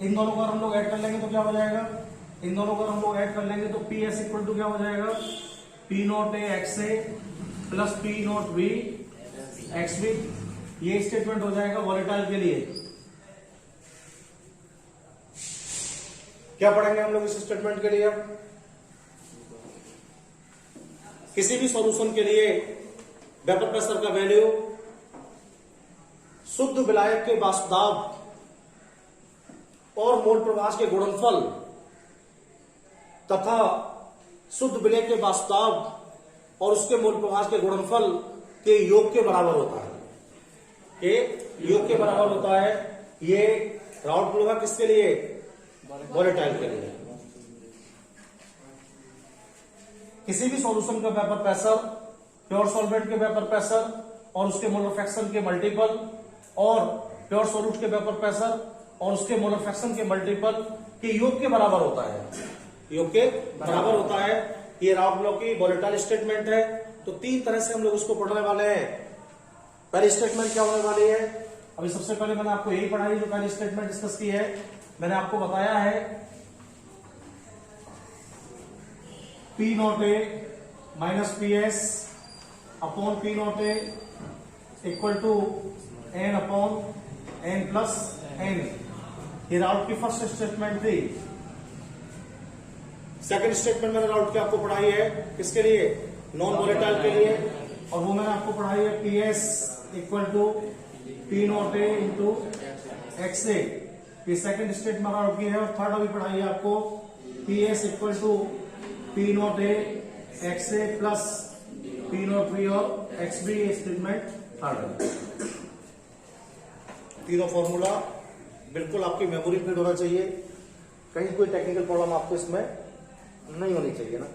इन दोनों का हम लोग ऐड कर लेंगे तो क्या हो जाएगा, इन दोनों का हम लोग ऐड कर लेंगे तो पी एस इक्वल टू क्या हो जाएगा, P naught A X A plus P naught B X B. ये स्टेटमेंट हो जाएगा वोलेटाइल के लिए। क्या पढ़ेंगे हम लोग इस स्टेटमेंट के लिए, किसी भी सॉल्यूशन के लिए वेपर प्रेशर का वैल्यू शुद्ध विलायक के वाष्प दाब और मोल प्रवाह के गुणनफल तथा शुद्ध विलय के वाष्प दाब और उसके मोल प्रवाह के गुणनफल के योग के बराबर होता है, के योग के बराबर होता है। ये राउंड फ्लो है किसके लिए, वोलेटाइल के लिए। किसी भी सॉल्यूशन का वेपर प्रेशर, प्योर सॉल्वेंट के वेपर प्रेशर और उसके मोलर फ्रैक्शन के मल्टीपल, और प्योर सॉल्यूट के वेपर प्रेशर और उसके मोलर फ्रैक्शन के मल्टीपल के योग के बराबर होता है, योग के बराबर होता है। ये राउथ लॉ की वोलेटाइल स्टेटमेंट है। तो तीन तरह से हम लोग उसको पढ़ने वाले हैं। पहली स्टेटमेंट क्या होने वाली है? अभी सबसे पहले मैंने आपको यही पढ़ाई जो पहली स्टेटमेंट डिस्कस की है। मैंने आपको बताया है P naught A minus P S upon P naught A equal to N upon N plus N. ये राउट की फर्स्ट स्टेटमेंट थी। सेकंड स्टेटमेंट मैंने राउट की आपको पढ़ाई है किसके लिए? नॉन वोलेटाइल के लिए, और वो मैंने आपको पढ़ाई है P S equal to P naught A into X A. ये सेकंड स्टेटमेंट राउट की है। और थर्ड अभी पढ़ाई है आपको P S equal to P naught A X A plus P naught B और एक्स बी। स्टेटमेंट थर्ड है। तीनों फॉर्मूला बिल्कुल आपकी मेमोरी फिट होना चाहिए। कहीं कोई टेक्निकल प्रॉब्लम आपको इसमें नहीं होनी चाहिए ना।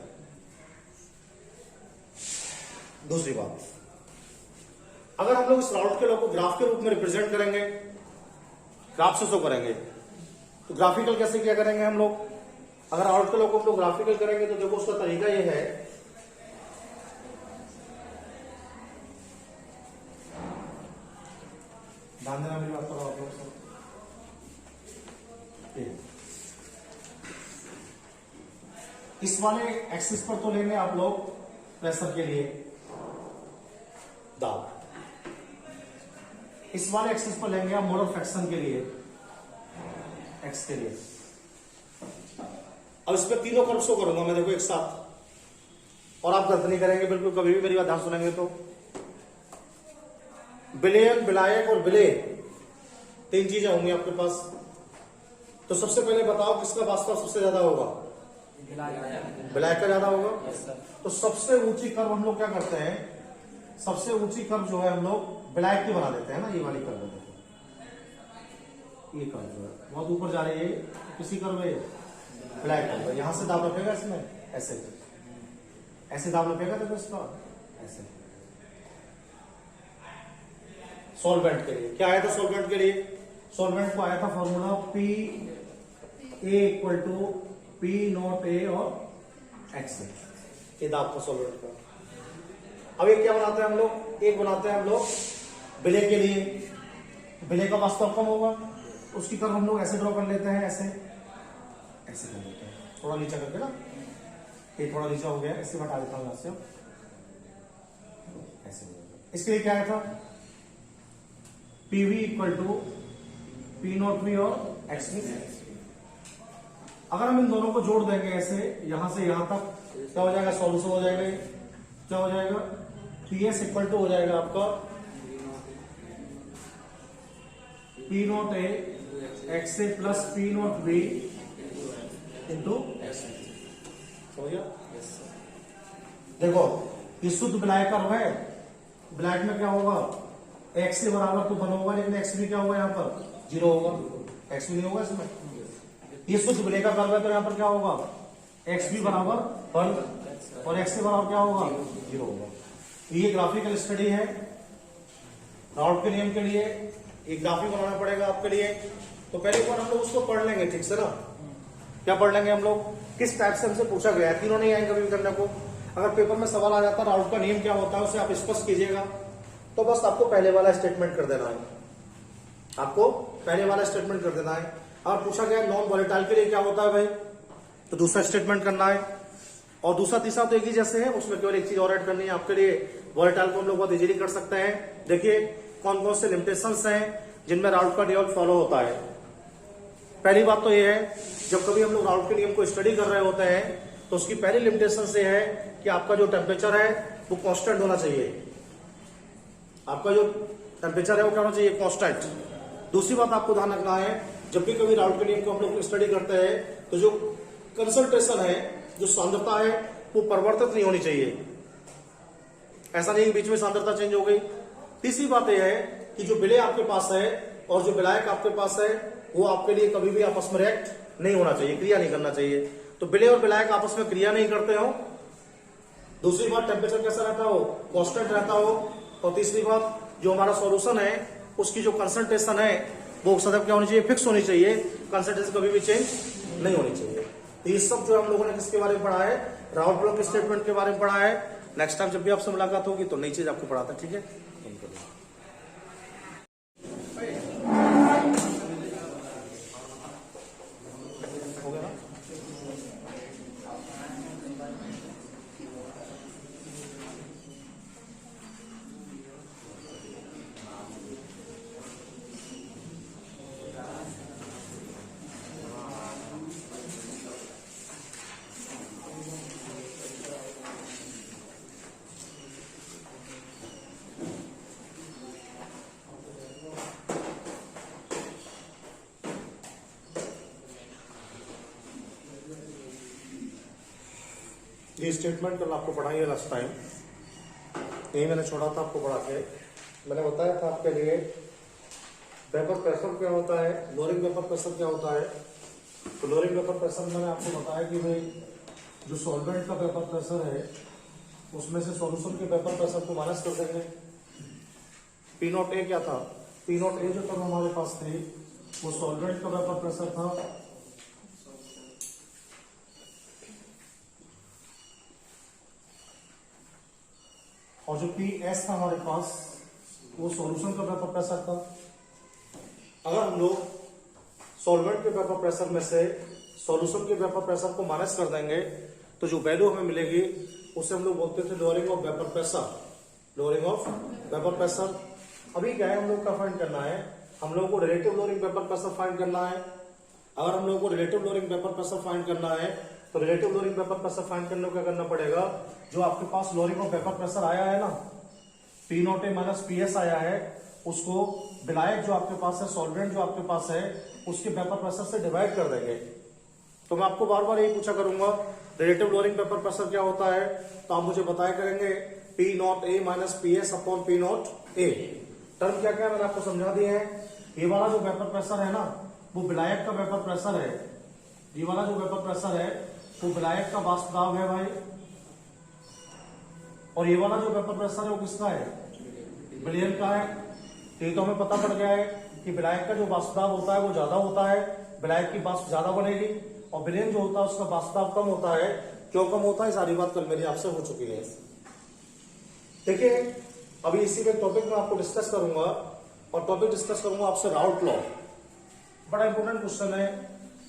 दूसरी बात, अगर हम लोग इस राउट के लॉ को ग्राफ के रूप में रिप्रेजेंट करेंगे, ग्राफ से शो करेंगे, तो ग्राफिकल कैसे क्या करेंगे हम लोग? अगर राउट के लॉ को हम लोग ग्राफिकल करेंगे तो देखो उसका तरीका ये है, ध्यान देना मेरी बात करो आप लोग। इस वाले एक्सिस पर तो लेंगे आप लोग प्रेशर के लिए दाब, इस वाले एक्सिस पर लेंगे आप मोलर फ्रैक्शन के लिए एक्स के लिए। अब इस पे तीनों कर्व शो करूंगा मैं, देखो एक साथ, और आप गलत नहीं करेंगे बिल्कुल कभी भी, मेरी बात ध्यान सुनेंगे तो। विलेयन, विलायक और विलेय, तीन चीजें होंगी आपके पास। तो सबसे पहले बताओ किसका वास्तव सबसे ज्यादा होगा? विलायक का ज्यादा होगा। तो सबसे ऊंची कर्व हम लोग क्या करते हैं? सबसे ऊंची कर्व जो है हम लोग विलायक की बना देते हैं ना। ये वाली कर्व है, देखो ये कर्व जो है बहुत ऊपर जा रही है, किसी कर्व है विलायक कर्व। यहां से दाब रखेगा इसमें, ऐसे ऐसे दाब रखेगा, देखो इसका ऐसे। सॉल्वेंट के लिए क्या आया था? सॉल्वेंट के लिए सॉल्वेंट को आया था formula P A equal to P naught A और एक्स। ये दाब था सॉल्वेंट का। अब एक क्या बनाते हैं हम लोग? एक बनाते हैं हम लोग विलेय के लिए। विलेय का वास्तव कम होगा, उसकी कर्व हम लोग ऐसे ड्रॉ कर लेते हैं, ऐसे ऐसे कर लेते हैं, थोड़ा नीचा करके ना। ये थोड़ा नीचा हो गया, इससे हटा देता हूं यहां से, ऐसे। इसके लिए क्या आया था? PV equal to P naught V और एक्स वी। अगर हम इन दोनों को जोड़ देंगे ऐसे, यहां से यहां तक, क्या हो जाएगा? सॉल्यूशन हो जाएगा। क्या हो जाएगा? पी एस इक्वल टू हो जाएगा आपका P naught A X A plus P naught B into x. हो गया? देखो ये शुद्ध विलायक कर्व है। विलायक में क्या होगा? एक्स के बराबर तो 1 होगा, लेकिन एक्स भी क्या होगा? यहाँ पर 0 होगा, एक्स भी नहीं होगा इसमें। ये शुद्ध विलेय का कर्व है, तो यहाँ पर क्या होगा? एक्स भी बराबर 1 और एक्स के बराबर क्या होगा? 0 होगा। ये ग्राफिकल स्टडी है। राउट के नियम के लिए एक ग्राफिक बनाना पड़ेगा आपके लिए। तो पहले एक बार हम लोग उसको पढ़ लेंगे ठीक से ना। क्या पढ़ लेंगे हम लोग? किस टाइप से हमसे पूछा गया है, तीनों नहीं आएंगे कभी भी करने को। अगर पेपर में सवाल आ जाता है राउट का नियम क्या होता है, उसे आप स्पष्ट कीजिएगा। तो बस आपको पहले वाला स्टेटमेंट कर देना है, आपको पहले वाला स्टेटमेंट कर देना है। और पूछा गया नॉन वोलेटाइल के लिए क्या होता है भाई, तो दूसरा स्टेटमेंट करना है। और दूसरा तीसरा तो एक ही जैसे है, उसमें केवल एक चीज और ऐड करनी है आपके लिए। वोलेटाइल को हम लोग बहुत इजीली कर सकते हैं। देखिए कौन कौन से लिमिटेशंस हैं जिनमें राउट का नियम फॉलो होता है। पहली बात तो ये है, जब कभी हम लोग राउट के नियम को स्टडी कर रहे होते हैं तो उसकी पहली लिमिटेशन से है कि आपका जो टेम्परेचर है वो कांस्टेंट होना चाहिए। आपका जो टेम्परेचर है वो क्या होना चाहिए? कांस्टेंट। दूसरी बात आपको ध्यान रखना है, जब भी कभी राउट के नियम को हम लोग स्टडी करते हैं तो जो कंसंट्रेशन है, जो सांद्रता है, वो परिवर्तित नहीं होनी चाहिए। ऐसा नहीं बीच में सांद्रता चेंज हो गई। तीसरी बात यह है कि जो विलेय आपके पास है और जो विलायक आपके पास है वो आपके लिए कभी भी आपस में रिएक्ट नहीं होना चाहिए, क्रिया नहीं करना चाहिए। तो विलेय और विलायक आपस में क्रिया नहीं करते हो। दूसरी बात, टेम्परेचर कैसा रहता हो, कांस्टेंट रहता हो। और तीसरी बात, जो हमारा सॉल्यूशन है उसकी जो कंसंट्रेशन है वो सदैव क्या होनी चाहिए, फिक्स होनी चाहिए, कंसंट्रेशन कभी भी चेंज नहीं होनी चाहिए। तो ये सब जो हम लोगों ने किसके बारे में पढ़ा है, राउल्ट ब्लॉक स्टेटमेंट के बारे में पढ़ा है। नेक्स्ट टाइम जब भी आपसे मुलाकात होगी तो नई चीज आपको पढ़ाता है, ठीक है। हो गया ना? ये स्टेटमेंट कल आपको पढ़ाई है लास्ट टाइम, यही मैंने छोड़ा था आपको पढ़ा के। मैंने बताया था आपके लिए वेपर प्रेशर क्या होता है, लोअरिंग वेपर प्रेशर क्या होता है। तो लोअरिंग वेपर प्रेशर मैंने आपको बताया कि भाई जो सॉल्वेंट का वेपर प्रेशर है उसमें से सॉल्यूशन के वेपर प्रेशर को माइनस कर देंगे। पी नॉट ए क्या था, पी नॉट ए जो टर्म हमारे पास थी वो सॉल्वेंट का वेपर प्रेशर था, और जो पी एस था हमारे पास वो सॉल्यूशन का वेपर प्रेशर था। अगर हम लोग सॉल्वेंट के वेपर प्रेशर में से सॉल्यूशन के वेपर प्रेशर को माइनस कर देंगे तो जो वैल्यू हमें मिलेगी उसे हम लोग बोलते थे lowering of vapour pressure, lowering of vapour pressure. अभी क्या है, हम लोग का फाइंड करना है, हम लोग को relative lowering vapour pressure find करना है। अगर हम लोग को relative lowering vapour pressure find करना है तो relative lowering vapour pressure find करने को क्या करना पड़ेगा, जो आपके पास लोअरिंग ऑफ वेपर प्रेशर आया है ना, P naught A minus P S आया है, उसको विलायक जो आपके पास है, सॉल्वेंट जो आपके पास है, उसके वेपर प्रेशर से डिवाइड कर देंगे। तो मैं आपको बार बार यही पूछा करूंगा रिलेटिव लोअरिंग वेपर प्रेशर क्या होता है, तो आप मुझे बताया करेंगे P naught A minus P S upon P naught A. Term क्या क्या मैंने आपको समझा दिए हैं। ये वाला जो वेपर प्रेशर है ना वो विलायक का वेपर प्रेशर है, ये वाला जो वेपर प्रेशर है वो विलायक का वाष्प दाब है भाई, और ये वाला जो वेपर प्रेशर है वो किसका है, विलियन का है। तो ये तो हमें पता पड़ गया है कि विलायक का जो वाष्प दाब होता है वो ज्यादा होता है, विलायक की वाष्प ज्यादा बनेगी, और विलियन जो होता है उसका वाष्प दाब कम होता है। क्यों कम होता है, सारी बात कल मेरी आपसे हो चुकी है। देखिए अभी इसी में टॉपिक में आपको डिस्कस करूंगा, और टॉपिक डिस्कस करूंगा आपसे राउल्ट लॉ। बड़ा इंपॉर्टेंट क्वेश्चन है,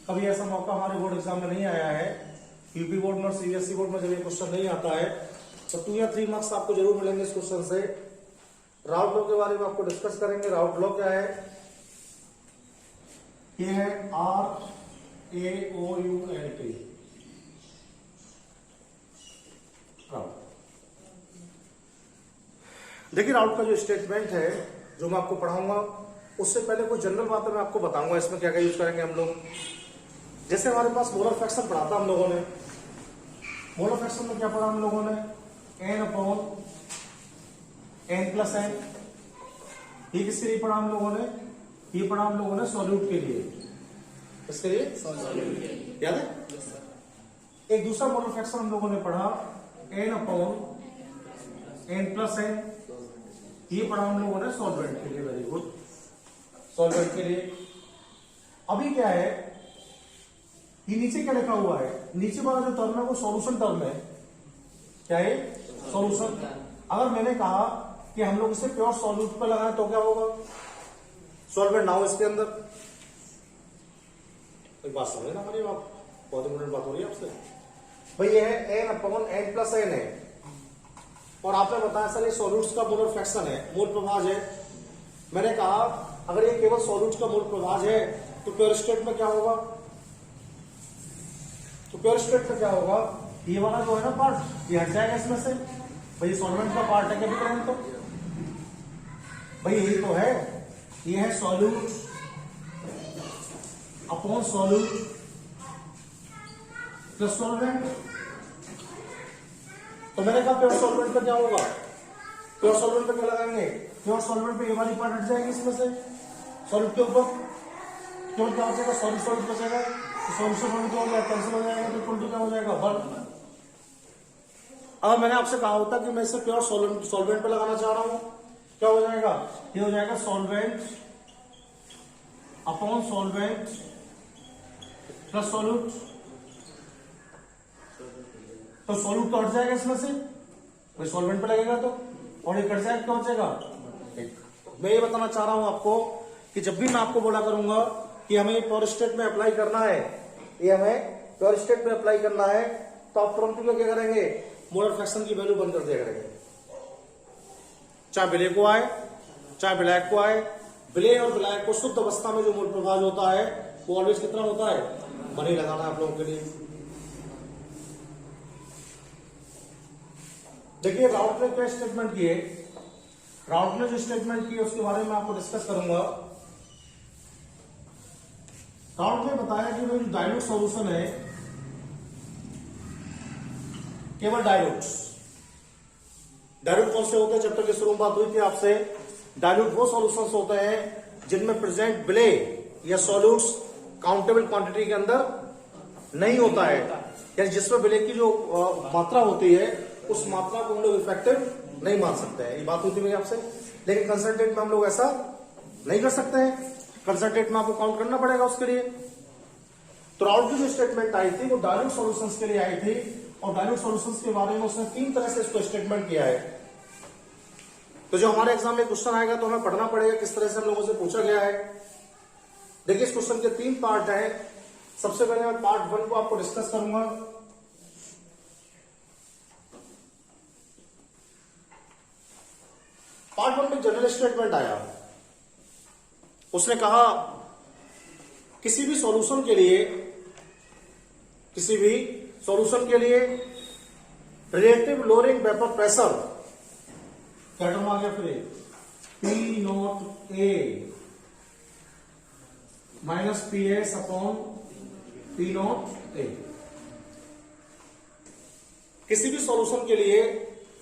कभी ऐसा मौका हमारे बोर्ड एग्जाम में नहीं आया है, यूपी बोर्ड में और सीबीएसई बोर्ड में जब ये क्वेश्चन नहीं आता है तो 2 या 3 मार्क्स आपको जरूर मिलेंगे इस क्वेश्चन से। राउल्ट लॉ के बारे में आपको डिस्कस करेंगे। राउल्ट लॉ क्या है, ये है RAOULT, राउल्ट। देखिए राउल्ट का जो स्टेटमेंट है जो मैं आपको पढ़ाऊंगा उससे पहले कुछ जनरल बातें मैं आपको बताऊंगा इसमें क्या क्या यूज करेंगे हम लोग। जैसे हमारे पास मोलर फ्रैक्शन पढ़ा था हम लोगों ने, मोलर फ्रैक्शन में क्या पढ़ा हम लोगों ने, n upon n plus n। ये किसके लिए पढ़ा हम लोगों ने, ये पढ़ा हम लोगों ने सॉल्यूट के लिए, किसके लिए, सॉल्यूट, याद है। एक दूसरा मोलर फ्रैक्शन हम लोगों ने पढ़ा n upon n plus n, ये पढ़ा हम लोगों ने सॉल्वेंट के लिए, वेरी गुड, सॉल्वेंट के लिए। अभी क्या है, ये नीचे क्या लिखा हुआ है, नीचे वाला जो टर्म है वो सॉल्यूशन टर्म है, क्या है, सॉल्यूशन। अगर मैंने कहा कि हम लोग इसे प्योर सॉल्यूट पे लगाएं तो क्या होगा, सॉल्वेंट ना हो इसके अंदर। एक बात समझे ना हमारी बात, बहुत इंपोर्टेंट बात हो रही है आपसे भाई। ये है n upon n plus n है, और आपने बताया सर ये सॉल्यूट्स का मोलर फ्रैक्शन है, मूल प्रभाज है। मैंने कहा अगर ये केवल सॉल्यूट्स का मूल प्रभाज है तो प्योर स्टेट में क्या होगा, तो प्योर स्टेट में क्या होगा, ये वाला जो है ना पार्ट ये हट जाएगा इसमें से, भाई सॉल्वेंट का पार्ट है क्या तो भाई यही तो है, ये है solute upon solute plus solvent. तो मैंने कहा प्योर सॉल्वेंट पे क्या होगा, प्योर सॉल्वेंट पे क्या लगाएंगे, प्योर सॉल्वेंट पे ये वाली पार्ट हट जाएगी इसमें से, सॉल्यूट के ऊपर केवल क्या बचेगा, सॉल्यूट बचेगा। सॉल्यूशन में क्या हो जाएगा, कैंसिल हो जाएगा, तो इक्वल टू क्या हो जाएगा 1। अब मैंने आपसे कहा होता कि मैं इसे प्योर सॉल्वेंट पे लगाना चाह रहा हूं, क्या हो जाएगा, ये हो जाएगा solvent upon solvent plus solute. तो सॉल्यूट तो हट जाएगा इसमें से, कोई सॉल्वेंट पे लगेगा तो, और ये कट जाएगा, क्या बचेगा 1। मैं ये बताना चाह रहा हूं आपको कि जब भी मैं आपको बोला करूंगा कि हमें प्योर स्टेट में अप्लाई करना है, ये हमें प्योर स्टेट में अप्लाई करना है, तो आप तुरंत क्या करेंगे, मोलर फ्रैक्शन की वैल्यू बंद कर दिया करेंगे। चाहे विलय को आए चाहे विलायक को आए, विलय और विलायक को शुद्ध अवस्था में जो मोल प्रभाव होता है वो ऑलवेज कितना होता है, 1 ही लगाना है आप लोगों के लिए। देखिए राउट ने क्या स्टेटमेंट किए, राउट ने जो स्टेटमेंट किए उसके बारे में आपको डिस्कस करूंगा। राउट ने बताया कि जो डाइल्यूट सॉल्यूशन है, केवल डाइल्यूट कौन से होते हैं, चैप्टर के शुरू में बात हुई थी आपसे, डाइल्यूट वो सॉल्यूशंस होते हैं जिनमें प्रेजेंट विलय या सॉल्यूट्स काउंटेबल क्वांटिटी के अंदर नहीं होता है, यानी जिसमें विलय की जो मात्रा होती है उस मात्रा को हम लोग इफेक्टिव नहीं मान सकते हैं, ये बात होती है आपसे। लेकिन कंसंट्रेट में हम लोग ऐसा नहीं कर सकते हैं, कंसंट्रेट में आपको काउंट करना पड़ेगा उसके लिए। तो राउट की जो स्टेटमेंट आई थी वो डाइल्यूट सॉल्यूशंस के लिए आई थी, और डाइल्यूट सॉल्यूशंस के बारे में उसने 3 तरह से इसको स्टेटमेंट किया है। तो जो हमारे एग्जाम में क्वेश्चन आएगा तो हमें पढ़ना पड़ेगा किस तरह से हम लोगों से पूछा गया है। देखिए इस क्वेश्चन के 3 पार्ट हैं। सबसे पहले मैं पार्ट 1 को आपको डिस्कस करूंगा। पार्ट 1 में जनरल स्टेटमेंट आया, उसने कहा किसी भी सॉल्यूशन के लिए रिलेटिव लोअरिंग वेपर प्रेशर, क्या टर्म आ गया फिर, P0A minus PS upon P0A। किसी भी सॉल्यूशन के लिए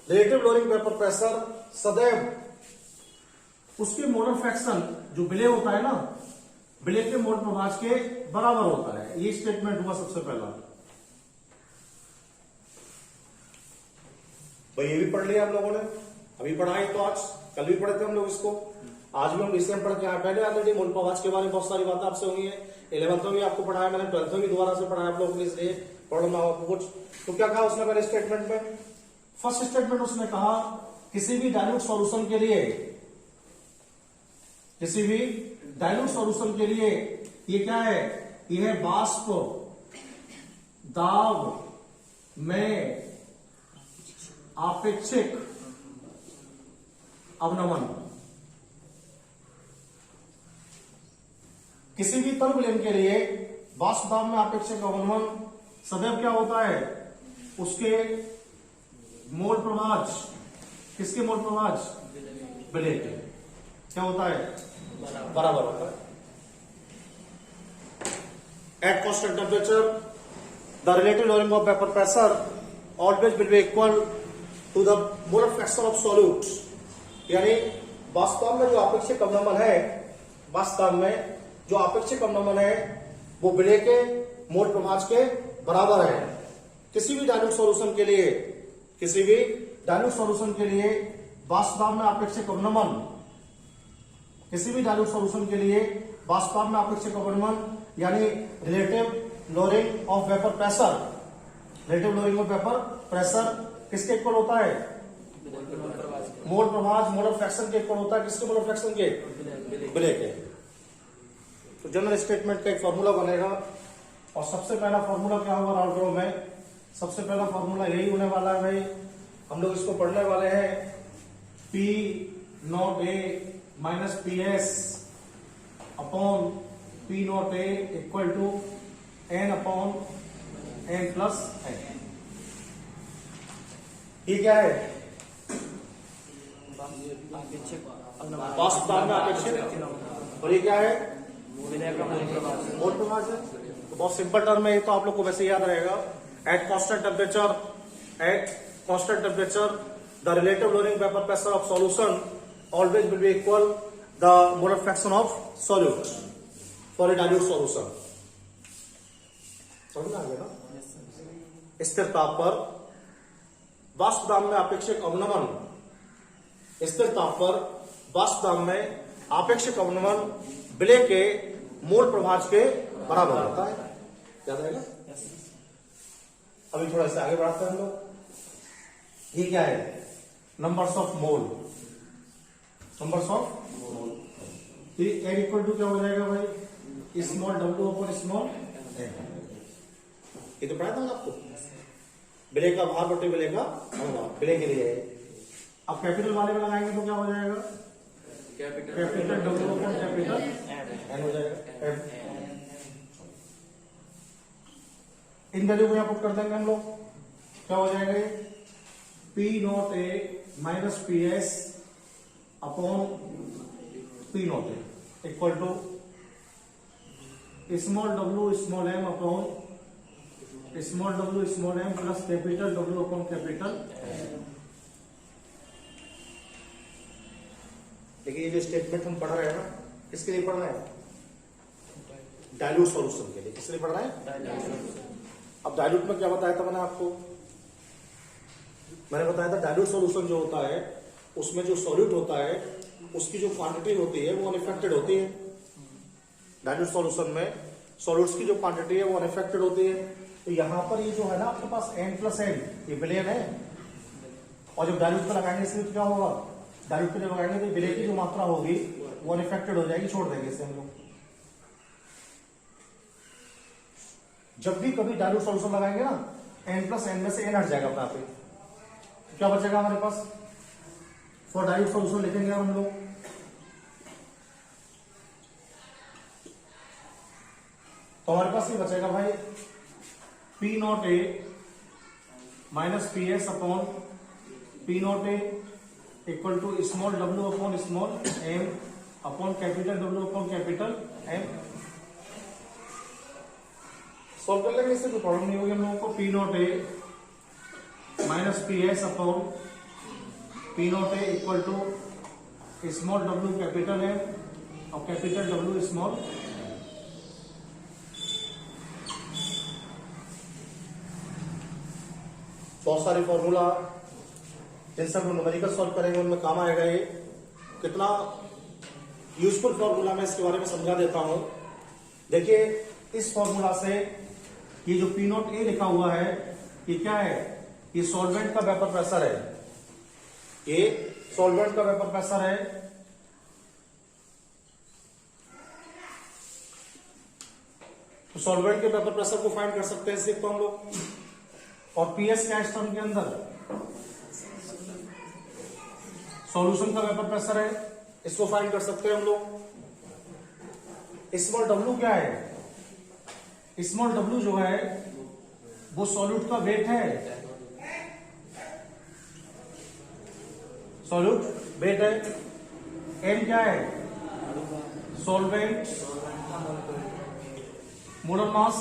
रिलेटिव लोअरिंग वेपर प्रेशर सदैव उसके मोलर फ्रैक्शन जो विलय होता है ना, विलय के मोल प्रभाज के बराबर होता है। ये स्टेटमेंट हुआ सबसे पहला। भाई ये भी पढ़ लिया हम लोगों ने, अभी पढ़ाए तो आज, कल भी पढ़े थे हम लोग इसको, आज भी हम रिसेंट पढ़ के आए। पहले ऑलरेडी मोल प्रभाज के बारे में बहुत सारी बातें आपसे हुई है, 11th में भी आपको पढ़ाया मैंने, 12th में भी दोबारा से पढ़ाया आप लोगों के लिए, इसलिए प्रॉब्लम ना हो आपको कुछ। तो क्या कहा उसने पहले स्टेटमेंट में, फर्स्ट स्टेटमेंट उसने कहा किसी भी डाइल्यूट सॉल्यूशन के लिए ये क्या है, यह है वाष्प दाब में आपेक्षिक अवनमन। किसी भी तरल विलयन के लिए वाष्प दाब में आपेक्षिक अवनमन सदैव क्या होता है, उसके मोल प्रभाज, किसके मोल प्रभाज, विलय के क्या होता है, बराबर होता है। At constant temperature, the relative lowering of vapor pressure always will be equal to the molar fraction of solute। यानी वास्तव में जो आपेक्षिक अवनमन है, वास्तव में जो आपेक्षिक अवनमन है वो विलय के मोल प्रभाज के बराबर है। किसी भी डाइल्यूट सॉल्यूशन के लिए वास्तव में आपेक्षिक अवनमन, किसी भी डाइल्यूट सॉल्यूशन के लिए वास्तव में आपेक्षिक अवनमन यानी relative lowering of vapour pressure, relative lowering of vapour pressure किसके इक्वल होता है, मोल प्रभाज मोलर फ्रैक्शन के इक्वल होता है। किसके मोलर फ्रैक्शन के, विलय के। तो जनरल स्टेटमेंट का एक फॉर्मूला बनेगा, और सबसे पहला फॉर्मूला क्या होगा राउटर में, सबसे पहला फॉर्मूला यही होने वाला है भाई, हम लोग इसको पढ़ने वाले हैं, P0A minus PS upon P0A equal to N upon N plus N। ये क्या है, वाष्प दाब में आपेक्षिक, और ये क्या है, मोल प्रभाज है। तो बहुत सिंपल टर्म है ये, तो आप लोग को वैसे याद रहेगा। At constant temperature the relative lowering vapour pressure of solution always will be equal the molar fraction of solute for a dilute solution। समझ में आ गया ना। स्थिर ताप पर वाष्प दाब में आपेक्षिक अवनमन, स्थिर ताप पर वाष्प दाब में आपेक्षिक अवनमन विलय के मोल प्रभाज के बराबर होता है। याद आएगा। अभी थोड़ा सा आगे बढ़ाते हैं हम लोग। ये क्या है? Numbers of mole, numbers of mole. N equal to क्या हो जाएगा भाई? Small W upon small N. ये तो पढ़ा था आपको, विलय का भार बटे विलय का अनुपात, विलय के लिए। अब कैपिटल वाले में लगाएंगे तो क्या हो जाएगा? Capital W upon capital N हो जाएगा। इन वैल्यू को यहां पुट कर देंगे हम लोग, क्या हो जाएगा? P naught A minus P S upon P naught A equal to small W small M upon small W small M plus capital W upon capital. लेकिन ये जो स्टेटमेंट हम पढ़ रहे हैं ना, किसके लिए पढ़ रहे हैं? डाइल्यूट सॉल्यूशन के लिए। किसके लिए पढ़ रहे हैं? अब डाइल्यूट में क्या बताया था मैंने आपको? मैंने बताया था डाइल्यूट सॉल्यूशन जो होता है उसमें जो सॉल्यूट होता है उसकी जो क्वांटिटी होती है वो अनइफेक्टेड होती है। डाइल्यूट सॉल्यूशन में सॉल्यूट्स की जो क्वांटिटी है वो अनइफेक्टेड होती है। तो यहां पर ये जो है ना आपके पास n प्लस एन, ये विलयन है। और जब डाइल्यूट पे लगाएंगे इसमें तो क्या होगा? डाइल्यूट पे जब लगाएंगे तो विलय की जो मात्रा होगी वो अनइफेक्टेड हो जाएगी, छोड़ देंगे इसे हम लोग। जब भी कभी डाइल्यूट सॉल्यूशन लगाएंगे ना, n प्लस एन में से n हट जाएगा अपने आप ही। क्या बचेगा हमारे पास? फॉर डाइल्यूट सॉल्यूशन लिखेंगे हम लोग, तो हमारे पास ये बचेगा भाई P naught A minus P S upon P naught A equal to small W upon small M upon capital W upon capital M. Solve कर लेंगे, इससे कोई प्रॉब्लम नहीं होगी हम लोगों को। P naught A minus P S upon P naught A equal to small W capital M और कैपिटल डब्ल्यू स्मॉल। बहुत सारे फॉर्मूला जिनसे हम न्यूमेरिकल सॉल्व करेंगे उनमें काम आएगा। ये कितना यूजफुल फॉर्मूला मैं इसके बारे में समझा देता हूं। देखिए इस फॉर्मूला से ये जो पी नॉट ए लिखा हुआ है ये क्या है? ये सॉल्वेंट का वेपर प्रेशर है। ये सॉल्वेंट का वेपर प्रेशर है। तो सॉल्वेंट के वेपर प्रेशर को फाइंड कर सकते हैं इससे तो हम लोग। और पीएस क्या है टर्म के अंदर? सॉल्यूशन का वेपर प्रेशर है, इसको फाइंड कर सकते हैं हम लोग। स्मॉल डब्ल्यू क्या है? स्मॉल डब्ल्यू जो है वो सॉल्यूट का वेट है। सॉल्यूट वेट है। एम क्या है? Solvent molar mass.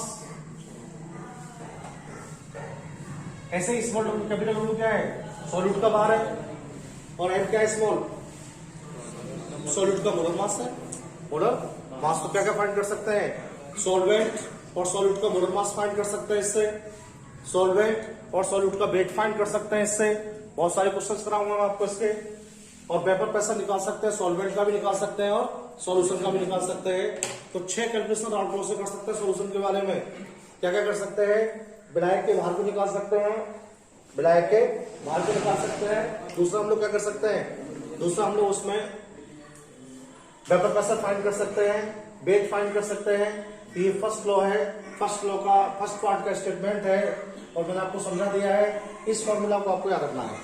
ऐसे ही स्मॉल डब्ल्यू कैपिटल डब्ल्यू क्या है? सॉल्यूट का भार है। और एम क्या है? स्मॉल सॉल्यूट का मोलर मास है। मोलर मास तो क्या क्या फाइंड कर सकते हैं? सॉल्वेंट और सॉल्यूट का मोलर मास फाइंड कर सकते हैं इससे। सॉल्वेंट और सॉल्यूट का वेट फाइंड कर सकते हैं इससे। बहुत सारे क्वेश्चंस कराऊंगा मैं आपको इसके। और वेपर प्रेशर निकाल सकते हैं, सॉल्वेंट का भी निकाल सकते हैं और सॉल्यूशन का भी निकाल सकते हैं। तो 6 कैलकुलेशन आउटफ्लो से कर सकते हैं सॉल्यूशन के बारे में। क्या क्या कर सकते हैं? विलायक के भार को निकाल सकते हैं, विलायक के भार को निकाल सकते हैं। दूसरा हम लोग क्या कर सकते हैं? दूसरा हम लोग उसमें वेपर प्रेशर फाइंड कर सकते हैं, वेट फाइंड कर सकते हैं। ये फर्स्ट लॉ है, फर्स्ट लॉ का फर्स्ट पार्ट का स्टेटमेंट है और मैंने आपको समझा दिया है। इस फॉर्मूला को आपको याद रखना है।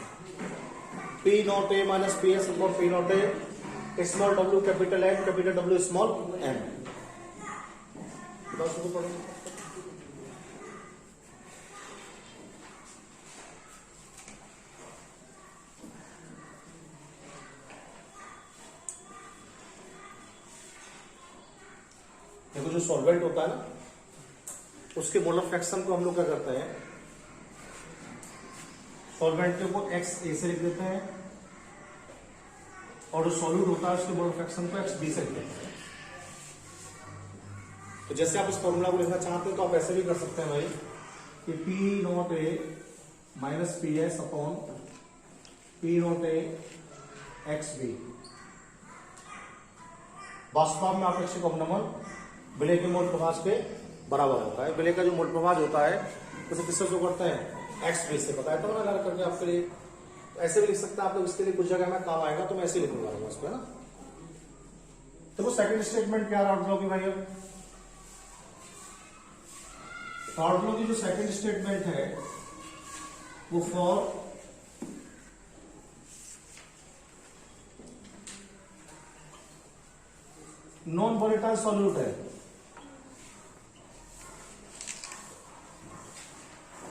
P naught A minus P S upon P naught A small W capital M capital W small M. देखो जो सॉल्वेंट होता है ना उसके मोलर फ्रैक्शन को हम लोग क्या करते हैं? सॉल्वेंट को एक्स ए से लिख देते हैं और जो सॉल्यूट होता है उसके मोलर फ्रैक्शन को एक्स बी से लिख देते हैं। तो जैसे आप इस फॉर्मूला को लिखना चाहते हैं तो आप ऐसे भी कर सकते हैं भाई कि P naught A minus P S upon P naught A X B. वास्तव में आपेक्षिक अवनमन विलय के मोल प्रभाज के बराबर होता है। विलय का जो मोल प्रभाज होता है उसे किससे जो करते हैं, एक्स बी से। बताया था ना करके आपके लिए। ऐसे भी लिख सकते हैं आप लोग, इसके लिए कुछ जगह में काम आएगा तो मैं ऐसे ही लिखूंगा इसको, है ना। तो वो सेकंड स्टेटमेंट क्या रहा की भाई, अब आउटलॉ की जो सेकंड स्टेटमेंट है वो फॉर नॉन वोलेटाइल सॉल्यूट है।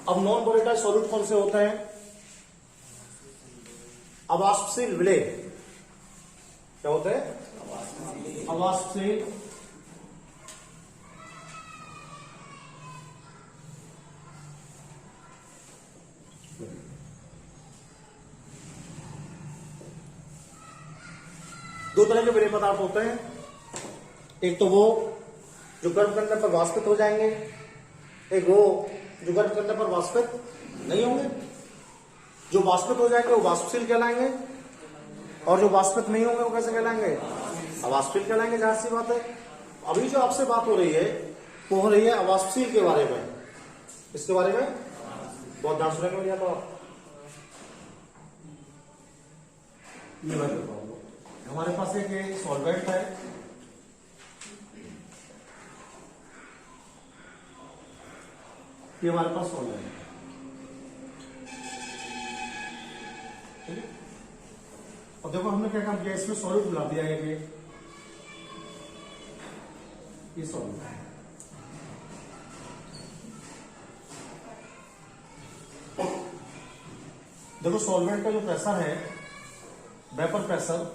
अब नॉन वोलेटाइल सॉल्यूट कौन से होते हैं, अवाष्पशील विलय। क्या होते हैं, अवाष्पशील दो तरह के विलय पदार्थ होते हैं। एक तो वो जो गर्म करने पर वाष्पित हो जाएंगे, एक वो जो गर्म करने पर वाष्पित नहीं होंगे। जो वाष्पित हो जाएंगे वो वाष्पशील कहलाएंगे और जो वाष्पित नहीं होंगे वो कैसे कहलाएंगे, अवाष्पशील कहलाएंगे। जाहिर सी बात है। अभी जो आपसे बात हो रही है वो हो रही है अवाष्पशील के बारे में। इसके बारे में बहुत ध्यान सुनेंगे भैया। तो ये हमारे पास एक सॉल्वेंट है, ये हमारे पास सॉल्वेंट है, ठीक है। और देखो हमने क्या काम किया, इसमें सॉल्यूट मिला दिया है, ये सॉल्यूट है। देखो सॉल्वेंट का जो प्रेशर है, वेपर प्रेशर,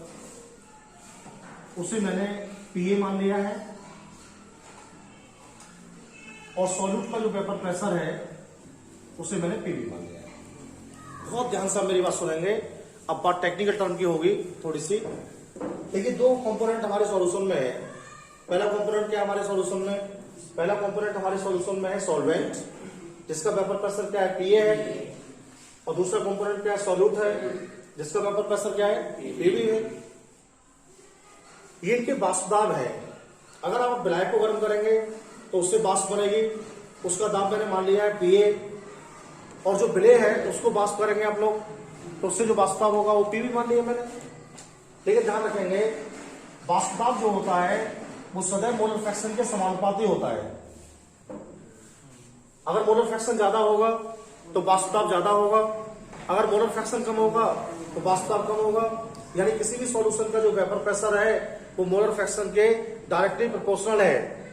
उसे मैंने पीए मान लिया है और सॉल्यूट का जो वेपर प्रेशर है उसे मैंने पीबी मान लिया है। बहुत ध्यान से मेरी बात सुनेंगे। अब बात टेक्निकल टर्म की होगी थोड़ी सी। देखिए दो कंपोनेंट हमारे सॉल्यूशन में है। पहला कंपोनेंट क्या हमारे सॉल्यूशन में, पहला कंपोनेंट हमारे सॉल्यूशन में है सॉल्वेंट, जिसका वेपर प्रेशर क्या है, पीए है। और दूसरा कंपोनेंट क्या है, सॉल्यूट है, जिसका वेपर प्रेशर क्या है, पीबी है। ये इनके वाष्प दाब है। अगर आप विलाय को गर्म करेंगे तो उससे वाष्प बनेगी, उसका दाब मैंने मान लिया है पीए। और जो विलय है उसको वाष्प करेंगे आप लोग तो उससे जो वाष्प दाब होगा वो पीबी मान लिया मैंने। लेकिन ध्यान रखेंगे वाष्प दाब जो होता है वो सदैव मोलर फ्रैक्शन के समानुपाती होता है। अगर मोलर फ्रैक्शन ज्यादा होगा तो वाष्प दाब ज्यादा होगा, अगर मोलर फ्रैक्शन कम होगा तो वाष्प दाब कम होगा। यानी किसी भी सॉल्यूशन का जो वेपर प्रेशर है वो मोलर फ्रैक्शन के डायरेक्टली प्रोपोर्शनल है।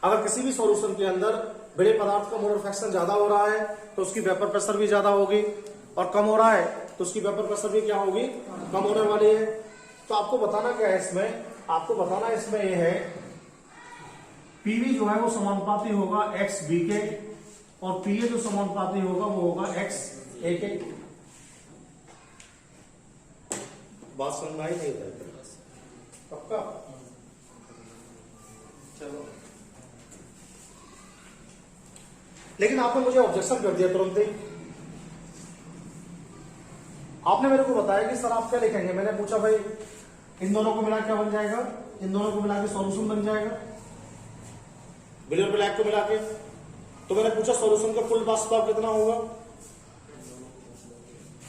अगर किसी भी सॉल्यूशन के अंदर बड़े पदार्थ का मोलर फ्रैक्शन ज्यादा हो रहा है तो उसकी वेपर प्रेशर भी ज्यादा होगी, और कम हो रहा है तो उसकी वेपर प्रेशर भी क्या होगी, कम होने वाली है। तो आपको बताना क्या है इसमें, आपको बताना इसमें यह है पीवी जो है वो समानुपाती होगा एक्स बी के, और पीए जो समानुपाती होगा वो होगा एक्स ए के। बात समझ में आई नहीं पक्का? चलो, लेकिन आपने मुझे ऑब्जेक्शन कर दिया तुरंत ही। आपने मेरे को बताया कि सर आप क्या लिखेंगे। मैंने पूछा भाई इन दोनों को मिला क्या बन जाएगा, इन दोनों को मिला के सॉल्यूशन बन जाएगा, विलय और ब्लैक को मिला के। तो मैंने पूछा सॉल्यूशन का कुल वाष्प दाब कितना होगा,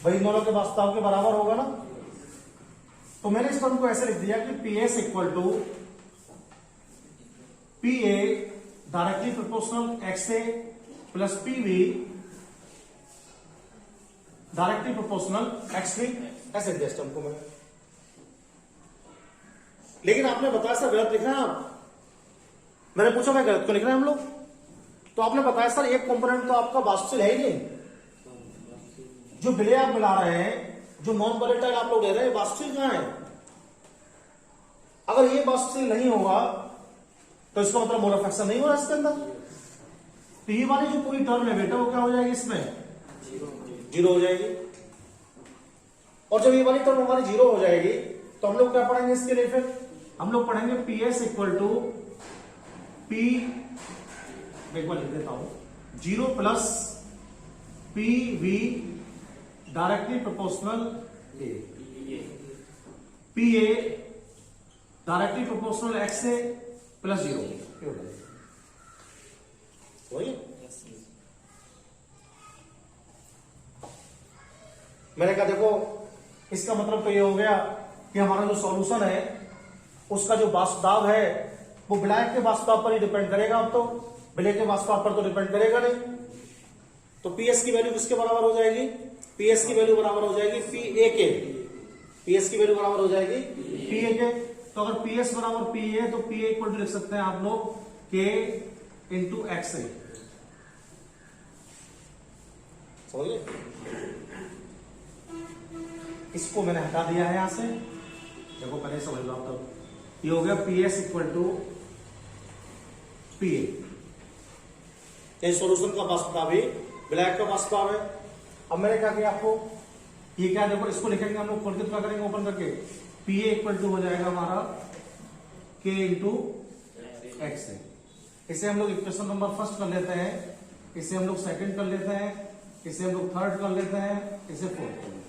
भाई इन दोनों के वाष्प दाब के बराबर होगा ना। तो मैंने इस टर्म को ऐसे लिख दिया कि P S equal to P A directly proportional X A plus P V directly proportional X B, ऐसे दिया इस टर्म को मैंने। लेकिन आपने बताया सर गलत लिखना है आप। मैंने पूछा भाई गलत क्यों लिख रहे हैं हम लोग, तो आपने बताया सर एक कंपोनेंट तो आपका वाष्पशील है ही नहीं। जो विलय आप मिला रहे हैं, जो नॉन वोलेटाइल आप लोग ले रहे हैं, वाष्पशील कहां है। अगर ये वाष्पशील नहीं होगा तो इसका मतलब मोलर फ्रैक्शन नहीं हो रहा इसके अंदर। तो ये वाली जो पूरी टर्म है बेटा वो क्या हो जाएगी, इसमें जीरो हो जाएगी। और जब ये वाली टर्म हमारी जीरो हो जाएगी तो हम लोग क्या पढ़ेंगे इसके लिए, फिर हम लोग पढ़ेंगे P S equal to P, एक बार लिख देता हूं, 0 plus PV directly proportional PA directly proportional X से प्लस 0। वही मैंने कहा देखो इसका मतलब तो ये हो गया कि हमारा जो सॉल्यूशन है उसका जो वास्तव है वो ब्लैक के वास्तव पर ही डिपेंड करेगा। अब तो ब्लैक के वास्तव पर तो डिपेंड करेगा नहीं। तो पीएस की वैल्यू किसके बराबर हो जाएगी? पीएस की वैल्यू बराबर हो जाएगी पीए के। पीएस की वैल्यू बराबर हो जाएगी पीए के। तो अगर पीएस बराबर पीए तो पीए इक्वल टू लिख सकते हैं आप लोग के इंटू एक्स है। समझिए, इसको मैंने हटा दिया है यहां से। देखो पहले समझ लो आप। तो ये हो गया पीएस इक्वल टू पीए। ये सॉल्यूशन का वास्तव है, ब्लैक का वास्तव है। अब मैंने क्या किया आपको, ये क्या देखो इसको लिखेंगे हम लोग, खोल के क्या करेंगे ओपन करके, पीए इक्वल टू हो जाएगा हमारा के इंटू एक्स है। इसे हम लोग इक्वेशन नंबर फर्स्ट कर लेते हैं, इसे हम लोग सेकंड कर लेते हैं, इसे हम लोग थर्ड कर लेते हैं, इसे फोर्थ कर लेते हैं।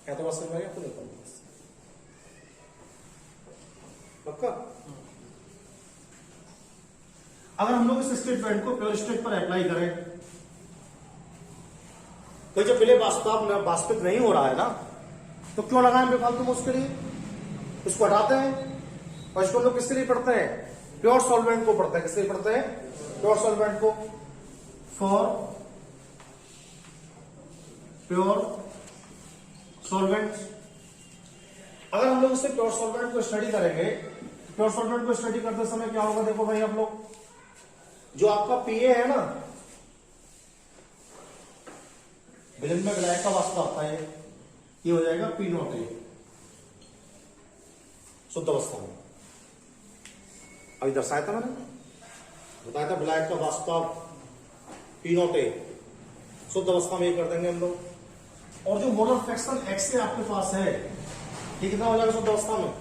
क्या तो बात समझ में आपको? पक्का? अगर हम लोग इस स्टेटमेंट को प्योर स्टेट पर अप्लाई करें तो जब पहले वास्तविक नहीं हो रहा है ना, तो क्यों लगाएं बेफालतू में उसके लिए? इसको हटाते हैं और इसको हम लोग किसके लिए पढ़ते हैं? प्योर सॉल्वेंट को पढ़ते हैं। किसके लिए पढ़ते हैं? प्योर सॉल्वेंट को। For pure solvent. अगर हम लोग इससे प्योर सॉल्वेंट को स्टडी करेंगे, प्योर सॉल्वेंट को स्टडी करते समय क्या होगा? देखो भाई आप लोग, जो आपका पीए है ना, विलेन में ब्लैक का वास्तव आता है, ये हो जाएगा पी नॉट ए शुद्ध अवस्था में। अभी दर्शाया था मैंने, बताया था ब्लैक का वास्तव पी नॉट ए शुद्ध अवस्था में ये कर देंगे हम लोग। और जो मोलर फ्रैक्शन एक्स से आपके पास है, ये कितना हो जाएगा शुद्ध अवस्था में?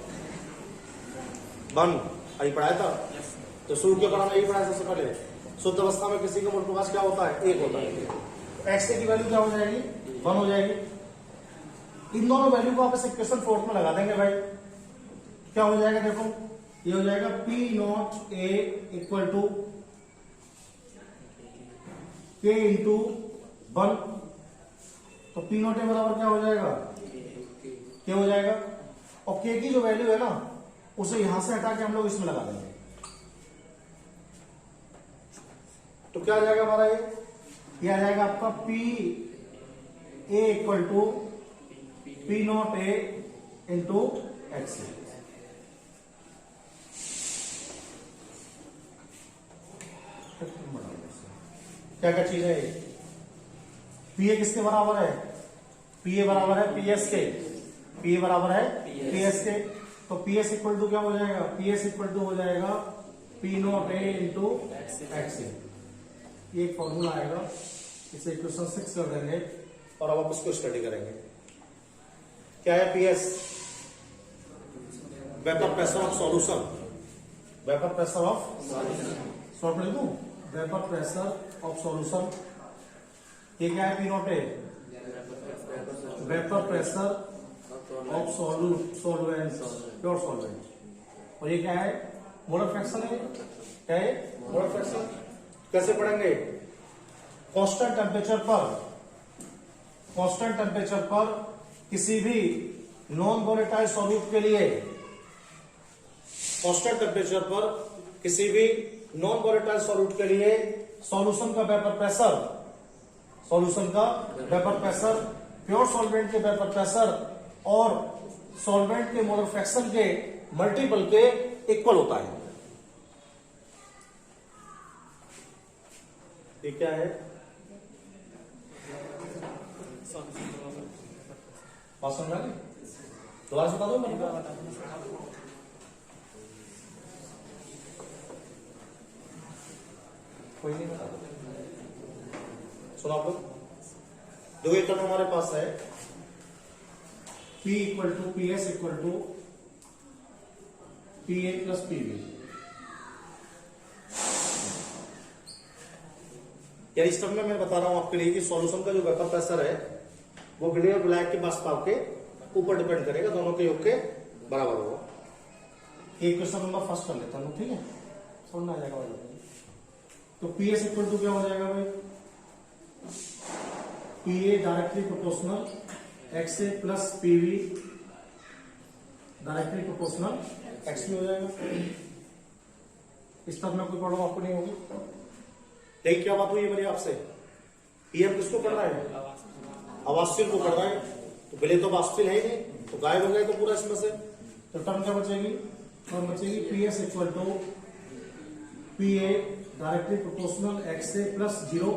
1। अभी पढ़ाया था, तो शुरू के पढ़ा यही पढ़ाया सबसे पहले। शुद्ध अवस्था में किसी का मोल प्रकाश क्या होता है? 1 होता है। एक्स की वैल्यू क्या हो जाएगी? 1 हो जाएगी। इन दोनों वैल्यू को आप इस इक्वेशन फोर्थ में लगा देंगे भाई। क्या हो जाएगा? देखो ये हो जाएगा P naught A equal to K into 1। तो पी नॉट ए बराबर क्या हो जाएगा? क्या हो जाएगा? और के की जो वैल्यू है ना, उसे यहां से हटा के हम लोग इसमें लगा देंगे। तो क्या आ जाएगा हमारा? ये आ जाएगा आपका P A equal to P naught A into X. क्या क्या चीज है ये? पीए किसके बराबर है? पीए बराबर है पीएस के। पीए बराबर है पीएस के। तो पीएस इक्वल टू क्या हो जाएगा? पीएस इक्वल टू हो जाएगा P naught A into x. ये एक फॉर्मूला आएगा, इसे इक्वेशन 6 कर देंगे और अब आप उसको स्टडी करेंगे। क्या है PS? Vapour pressure of solution. Vapour pressure of short में लिखूं, वेपर प्रेशर ऑफ सॉल्यूशन। ये क्या है? P naught A vapour pressure of solvent, pure solvent. और ये क्या है? मोलर फ्रैक्शन है। क्या है? Molar fraction. कैसे पढ़ेंगे? कांस्टेंट टेम्परेचर पर किसी भी नॉन वोलेटाइल सॉल्यूट के लिए, कांस्टेंट टेम्परेचर पर किसी भी नॉन वोलेटाइल सॉल्यूट के लिए सॉल्यूशन का वेपर प्रेशर, सॉल्यूशन का वेपर प्रेशर, प्योर सॉल्वेंट के वेपर प्रेशर और सॉल्वेंट के मोलर फ्रैक्शन के मल्टीपल के इक्वल होता है। ये क्या है? बात समझ आ गई? दोबारा से बता दो। कोई नहीं बता दो। सुनो आप लोग, दो एक टर्म हमारे पास है, P equal to P S equal to P A plus P B. या इस टर्म में मैं बता रहा हूं आपके लिए कि सॉल्यूशन का जो वेपर प्रेशर है वो विलेय और विलायक के वाष्प के ऊपर डिपेंड करेगा, दोनों के योग के बराबर होगा। एक क्वेश्चन नंबर फर्स्ट कर लेता हूँ, ठीक है, समझ में आ जाएगा भाई। तो पी एस इक्वल टू क्या हो जाएगा भाई, P A directly proportional X A plus PV directly proportional x में हो जाएगा। इस तरह में कोई प्रॉब्लम आपको नहीं होगी। देखिए क्या बात हुई है मेरी आपसे, पीएम किसको पढ़ रहा है, अवास्तविक को पढ़ रहा है, तो पहले तो वास्तविक है ही नहीं, तो गायब हो गए तो पूरा इसमें से। तो टर्म क्या बचेगी, टर्म बचेगी P S equal to P A directly proportional X A plus 0।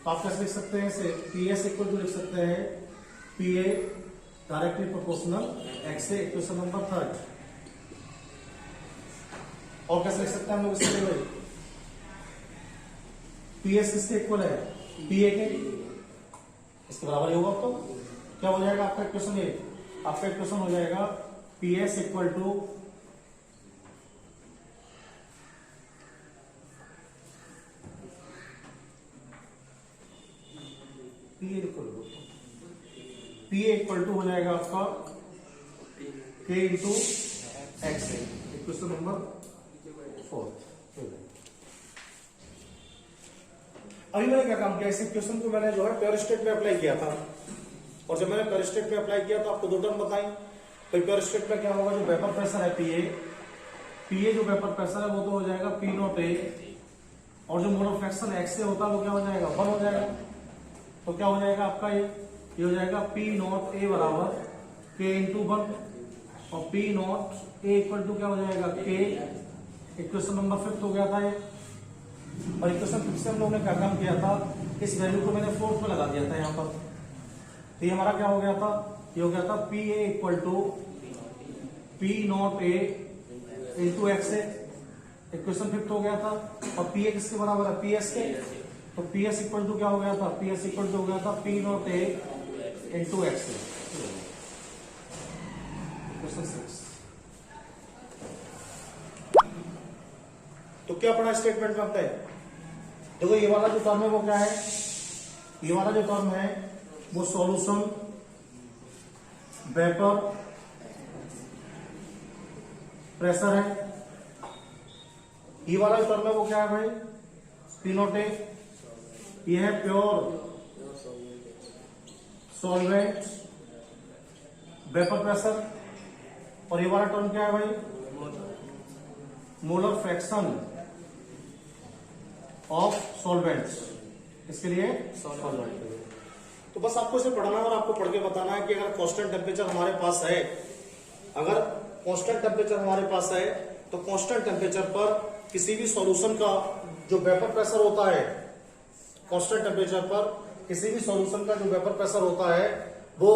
तो आप कैसे लिख सकते हैं इसे, पी एस इक्वल टू लिख सकते हैं P A directly proportional X A, equation number 3। और कैसे लिख सकते हैं हम लोग इसके लिए, पी एस किसके इक्वल है, पी ए के, इसके बराबर ही होगा। तो क्या हो जाएगा आपका इक्वेशन, ये आपका इक्वेशन हो जाएगा P S equal to P A equal to हो जाएगा आपका K into X A, equation number 4। अभी मैंने क्या काम किया, इस इक्वेशन को मैंने जो है प्योर स्टेट में अप्लाई किया था, और जब मैंने प्योर स्टेट में अप्लाई किया तो आपको दो टर्म बताई। तो प्योर स्टेट में क्या होगा, जो वेपर प्रेशर है पी ए जो वेपर प्रेशर है वो तो हो जाएगा पी नॉट ए, और जो मोल ऑफ फ्रैक्शन एक्स से होता है वो क्या हो जाएगा, 1 हो जाएगा। तो क्या हो जाएगा आपका, ये हो जाएगा पी नॉट ए बराबर के इंटू 1, और P naught A equal to क्या हो जाएगा के, इक्वेशन नंबर 5 हो गया था ये। और इक्वेशन 5 से हम लोगों ने क्या काम किया था, इस वैल्यू को मैंने 4th में लगा दिया था यहाँ पर। तो ये हमारा क्या हो गया था, ये हो गया था P A equal to P naught A into X A, equation 5 हो गया था। और पी ए किसके बराबर है, पी एस के, तो पी एस इक्वल टू क्या हो गया था, पी एस इक्वल टू हो गया था P naught A into X A, equation 6। तो क्या पढ़ा स्टेटमेंट में आपका है, देखो ये वाला जो टर्म है वो क्या है, ये वाला जो टर्म है वो सॉल्यूशन वेपर प्रेशर है। ये वाला जो टर्म है वो क्या है भाई, पी नॉट ए, ये है प्योर सॉल्वेंट वेपर प्रेशर। और ये वाला टर्म क्या है भाई, मोलर फ्रैक्शन ऑफ सॉल्वेंट्स, इसके लिए सॉल्वेंट। तो बस आपको इसे पढ़ना और आपको पढ़ के बताना है कि अगर कांस्टेंट टेम्परेचर हमारे पास है, अगर कांस्टेंट टेम्परेचर हमारे पास है तो कांस्टेंट टेम्परेचर पर किसी भी सॉल्यूशन का जो वेपर प्रेशर होता है, कांस्टेंट टेम्परेचर पर किसी भी सॉल्यूशन का जो वेपर प्रेशर होता है वो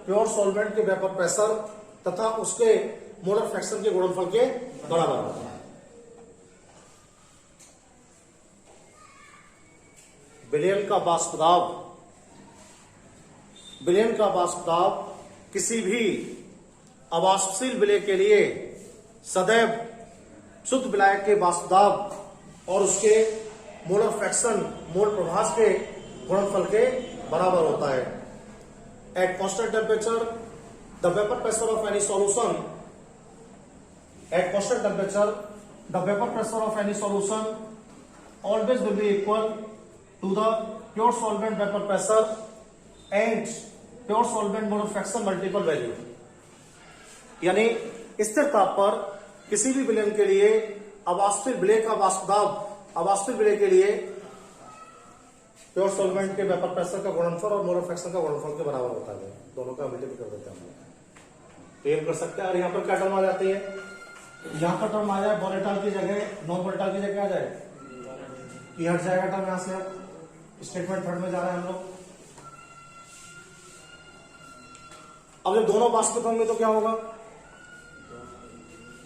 प्योर सॉल्वेंट के वेपर प्रेशर तथा उसके मोलर फ्रैक्शन के गुणनफल के बराबर होता है। विलयन का वाष्प दाब, विलयन का वाष्प दाब किसी भी अवाष्पशील विलय के लिए सदैव शुद्ध विलायक के वाष्प दाब और उसके मोलर फ्रैक्शन मोल प्रभास के गुणनफल के बराबर होता है। At constant temperature the vapour pressure of any solution, at constant temperature the vapour pressure of any solution always will be equal to the pure solvent vapor pressure and pure solvent mole of fraction multiple value। यानी स्थिर ताप पर किसी भी विलयन के लिए अवाष्पित विलय का वाष्प दाब अवाष्पित विलय के लिए प्योर सॉल्वेंट के वेपर प्रेशर का गुणनफल और मोल ऑफ फ्रैक्शन का गुणनफल के बराबर होता है। दोनों का मल्टीप्लाई कर देते हैं हम, तो ये कर सकते हैं। और यहाँ पर क्या टर्म आ जाती है, यहाँ पर टर्म आ जाए वोलेटाइल की जगह नॉन वोलेटाइल की जगह आ जाए, ये हट जाएगा टर्म यहाँ से। अब स्टेटमेंट 3 में जा रहे हैं हम लोग। अब जब दोनों वाष्पित होंगे तो क्या होगा,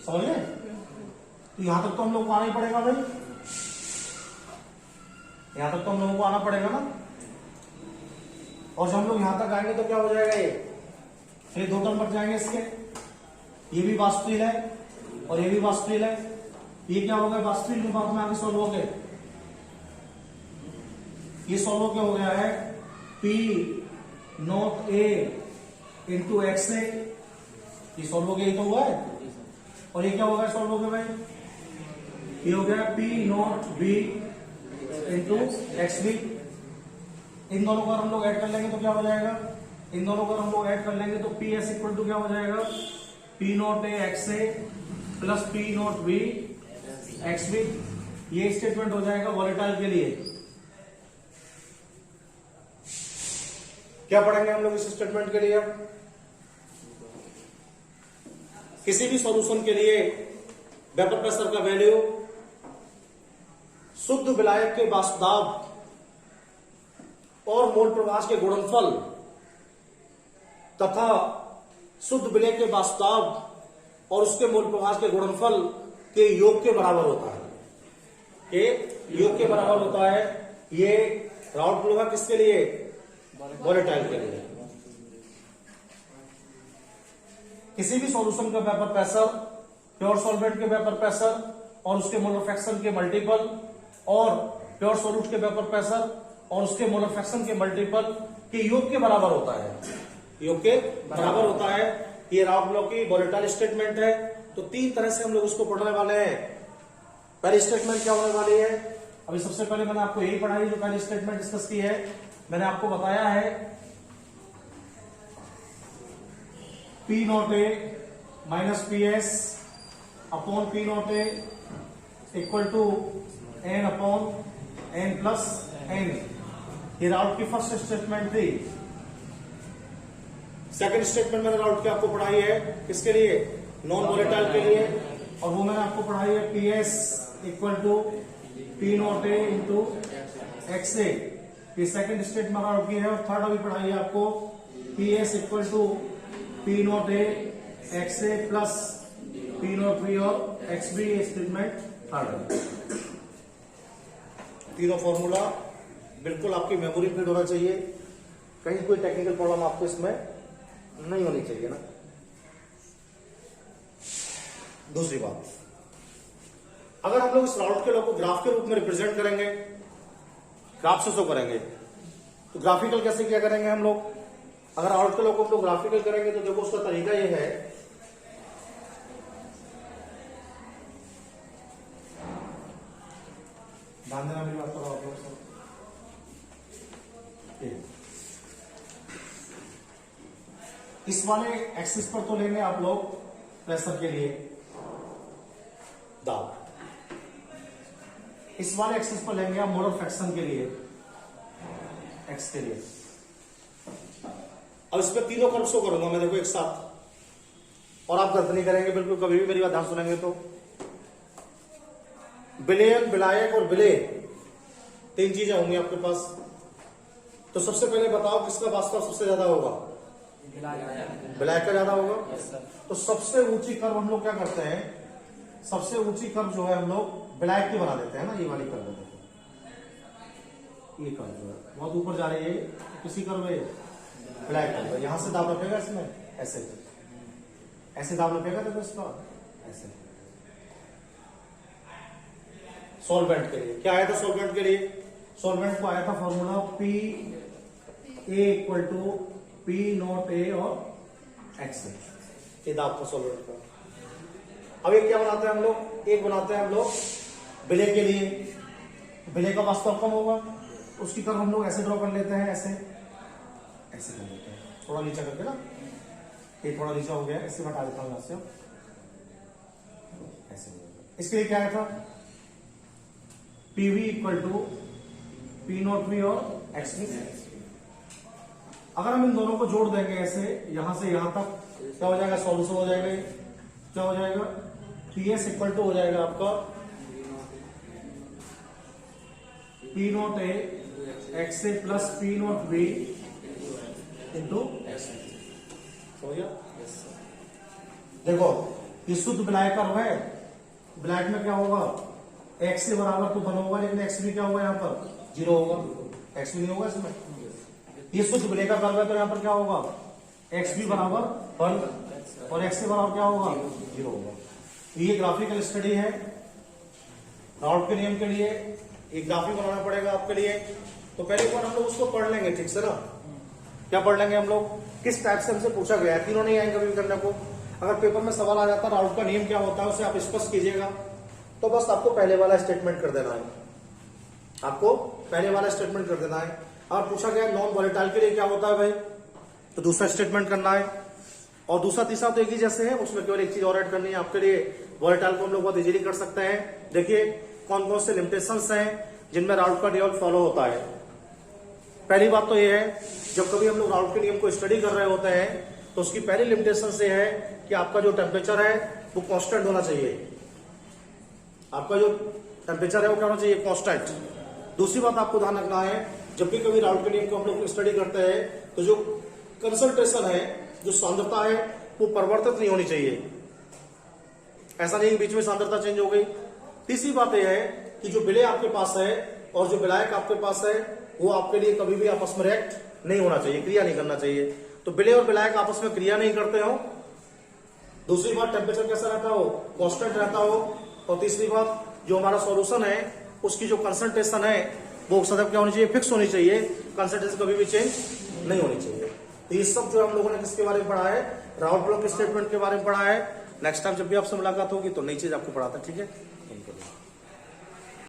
समझिए, तो यहां तक तो हम लोग को आना ही पड़ेगा भाई, यहां तक तो हम लोगों को आना पड़ेगा ना। और जब हम लोग यहां तक आएंगे तो क्या हो जाएगा, ये 2 टर्म बच जाएंगे इसके, ये भी वाष्पशील है और ये भी वाष्पशील है। ये क्या होगा, वाष्पशील अनुपात में आगे सॉल्व हो गए, ये सॉल्व क्या हो गया है, P naught A into X A, ये सॉल्व हो गया, ये तो हुआ है। और ये क्या हो गया सॉल्व हो गया भाई, ये हो गया P naught B into X B. इन दोनों को हम लोग ऐड कर लेंगे तो क्या हो जाएगा, इन दोनों को हम लोग ऐड कर लेंगे तो पी एस इक्वल टू क्या हो जाएगा, P naught A X A plus P naught B X B. ये स्टेटमेंट हो जाएगा वोलेटाइल के लिए। क्या पढ़ेंगे हम लोग इस स्टेटमेंट के लिए, किसी भी सॉल्यूशन के लिए वेपर प्रेशर का वैल्यू शुद्ध विलायक के वाष्प दाब और मोल प्रवाह के गुणनफल तथा शुद्ध विलय के वाष्प दाब और उसके मोल प्रवाह के गुणनफल के योग के बराबर होता है, के योग के बराबर होता है। ये राउट फ्लो है किसके लिए, वोलेटाइल के लिए। किसी भी सॉल्यूशन का वेपर प्रेशर प्योर सॉल्वेंट के वेपर प्रेशर और उसके मोलर फ्रैक्शन के मल्टीपल और प्योर सॉल्यूट के वेपर प्रेशर और उसके मोलर फ्रैक्शन के मल्टीपल के योग के बराबर होता है, योग के बराबर होता है। ये राउट लॉ की वोलेटाइल स्टेटमेंट है। तो तीन तरह से हम लोग उसको पढ़ने वाले हैं। पहली स्टेटमेंट क्या होने वाली है, अभी सबसे पहले मैंने आपको यही पढ़ाई जो पहली स्टेटमेंट डिस्कस की है। मैंने आपको बताया है P naught A minus P S upon P naught A equal to N upon N plus N. ये राउट की फर्स्ट स्टेटमेंट थी। सेकंड स्टेटमेंट मैंने राउट की आपको पढ़ाई है किसके लिए, नॉन वोलेटाइल के लिए, और वो मैंने आपको पढ़ाई है P S equal to P naught A into X A. ये सेकंड स्टेटमेंट राउट की है। और थर्ड अभी पढ़ाई है आपको P S equal to P naught A X A plus P naught B और एक्स बी। Statement third. तीनों फॉर्मूला बिल्कुल आपकी मेमोरी फिट होना चाहिए, कहीं कोई टेक्निकल प्रॉब्लम आपको इसमें नहीं होनी चाहिए ना। दूसरी बात, अगर हम लोग इस राउट के लॉ को ग्राफ के रूप में रिप्रेजेंट करेंगे, ग्राफ से शो करेंगे, तो ग्राफिकल कैसे क्या करेंगे हम लोग। अगर राउट के लॉ को हम लोग ग्राफिकल करेंगे तो देखो उसका तरीका ये है, ध्यान देना मेरी बात को आप लोग सब। इस वाले एक्सिस पर तो लेंगे आप लोग प्रेशर के लिए दाब, इस वाले एक्सिस पर लेंगे आप मोलर फ्रैक्शन के लिए एक्स के लिए। अब इस पर तीनों कर्व शो करूंगा मैं, देखो एक साथ, और आप गलत नहीं करेंगे बिल्कुल, कभी भी मेरी बात ध्यान सुनेंगे तो। विलयन, विलायक और विलय, तीन चीजें होंगी आपके पास। तो सबसे पहले बताओ किसका वास्तव सबसे ज्यादा होगा, विलायक का ज्यादा होगा। तो सबसे ऊंची कर्व हम लोग क्या करते हैं, सबसे ऊंची कर्व जो है हम लोग विलायक की बना देते हैं ना। ये वाली कर्व देखो, ये कर्व जो है बहुत ऊपर जा रही है, तो किसी कर्व है विलायक कर्व। यहां से दाब रखेगा इसमें, ऐसे ऐसे दाब रखेगा, देखो इसका ऐसे। सॉल्वेंट के लिए क्या आया था, सॉल्वेंट के लिए सॉल्वेंट को आया था formula P A equal to P naught A और एक्स। ये दाब था सॉल्वेंट का। अब एक क्या बनाते हैं हम लोग, एक बनाते हैं हम लोग विलय के लिए। विलय का वास्तव कम होगा, उसकी तरफ हम लोग ऐसे ड्रॉ कर लेते हैं, ऐसे ऐसे कर लेते हैं, थोड़ा नीचा करके ना। ये थोड़ा नीचा हो गया, इससे हटा देता हूं ऐसे। इसके लिए क्या आया था, PV equal to P naught V और एक्स वी। अगर हम इन दोनों को जोड़ देंगे ऐसे, यहां से यहां तक, क्या हो जाएगा, सॉल्यूशन हो जाएगा। क्या हो जाएगा, पी एस इक्वल टू हो जाएगा आपका P naught A X A plus P naught B into x. हो गया। देखो ये शुद्ध विलायक कर्व है, विलायक में क्या होगा, एक्स से बराबर तो 1 होगा, लेकिन एक्स भी क्या होगा यहाँ पर 0 होगा, एक्स भी नहीं होगा इसमें। ये शुद्ध विलय का कर्व है, तो यहाँ पर क्या होगा, एक्स भी बराबर 1 और एक्स से बराबर क्या होगा 0 होगा। ये ग्राफिकल स्टडी है। राउट के नियम के लिए एक ग्राफिक बनाना पड़ेगा आपके लिए। तो पहले एक बार हम लोग उसको पढ़ लेंगे ठीक से ना। क्या पढ़ लेंगे हम लोग, किस टाइप से हमसे पूछा गया है, तीनों नहीं आएंगे कभी भी करने को। अगर पेपर में सवाल आ जाता है राउट का नियम क्या होता है उसे आप स्पष्ट कीजिएगा, तो बस आपको पहले वाला स्टेटमेंट कर देना है, आपको पहले वाला स्टेटमेंट कर देना है। और पूछा गया नॉन वॉलेटाइल के लिए क्या होता है भाई, तो दूसरा स्टेटमेंट करना है। और दूसरा तीसरा तो एक ही जैसे है, उसमें केवल एक चीज और ऐड करनी है आपके लिए, वॉलेटाइल को हम लोग बहुत इजीली कर सकते हैं। देखिए कौन कौन से लिमिटेशंस हैं जिनमें राउट का नियम फॉलो होता है। पहली बात तो ये है, जब कभी हम लोग राउट के नियम को स्टडी कर रहे होते हैं तो उसकी पहली लिमिटेशन से है कि आपका जो टेम्परेचर है वो कांस्टेंट होना चाहिए, आपका जो टेम्परेचर है वो क्या होना चाहिए, कांस्टेंट। दूसरी बात आपको ध्यान रखना है, जब भी कभी राउट के नियम को हम लोग स्टडी करते हैं तो जो कंसंट्रेशन है, जो सांद्रता है वो परिवर्तित नहीं होनी चाहिए, ऐसा नहीं बीच में सांद्रता चेंज हो गई। तीसरी बात यह है कि जो विलेय आपके पास है और जो विलायक आपके पास है वो आपके लिए कभी भी आपस में रिएक्ट नहीं होना चाहिए, क्रिया नहीं करना चाहिए। तो विलेय और विलायक आपस में क्रिया नहीं करते हो। दूसरी बात टेम्परेचर कैसा रहता हो, कांस्टेंट रहता हो। और तीसरी बात जो हमारा सॉल्यूशन है उसकी जो कंसंट्रेशन है वो सदैव क्या होनी चाहिए, फिक्स होनी चाहिए, कंसंट्रेशन कभी भी चेंज नहीं होनी चाहिए। तो ये सब जो हम लोगों ने किसके बारे में पढ़ा है, राउट ब्लॉक स्टेटमेंट के बारे में पढ़ा है। नेक्स्ट टाइम जब भी आपसे मुलाकात होगी तो नई चीज आपको पढ़ाता है, ठीक है।